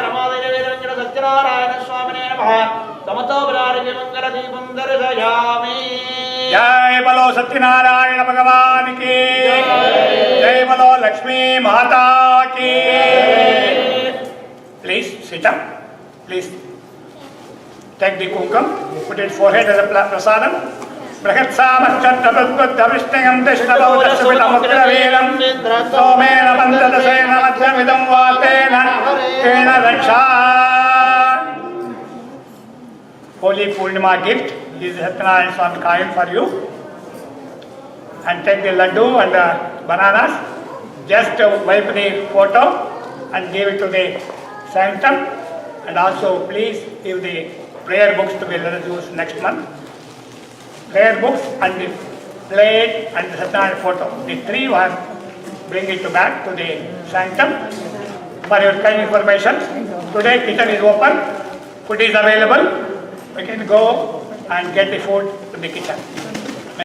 रमादेवीरञ्जन सत्यनारायण स्वामिने नमः। समतोपरारिके मंगलदीपं दर्शयामि। जय बोलो सत्यनारायण भगवान की जय, बोलो लक्ष्मी माता की। Please sit up. Please take the kumkum, put it forehead as a prasadam. बृहत्सामश्चत्तद्बुद्धविष्णुं तिष्ठभौतस्मितमुग्रवीरं Somen पञ्चदशेन मध्यमिदं वातेन तेन रक्षा। Holy Poornima gift is Satyanarayana Swami kind for you. And take the laddu and the bananas. Just wipe the photo and give it to the sanctum. And also please give the prayer books to be let us use next month. Prayer books and the plate and the Satyanarayana photo. The three one, bring it back to the sanctum. For your kind information, today kitchen is open, food is available. We can go and get the food to the kitchen.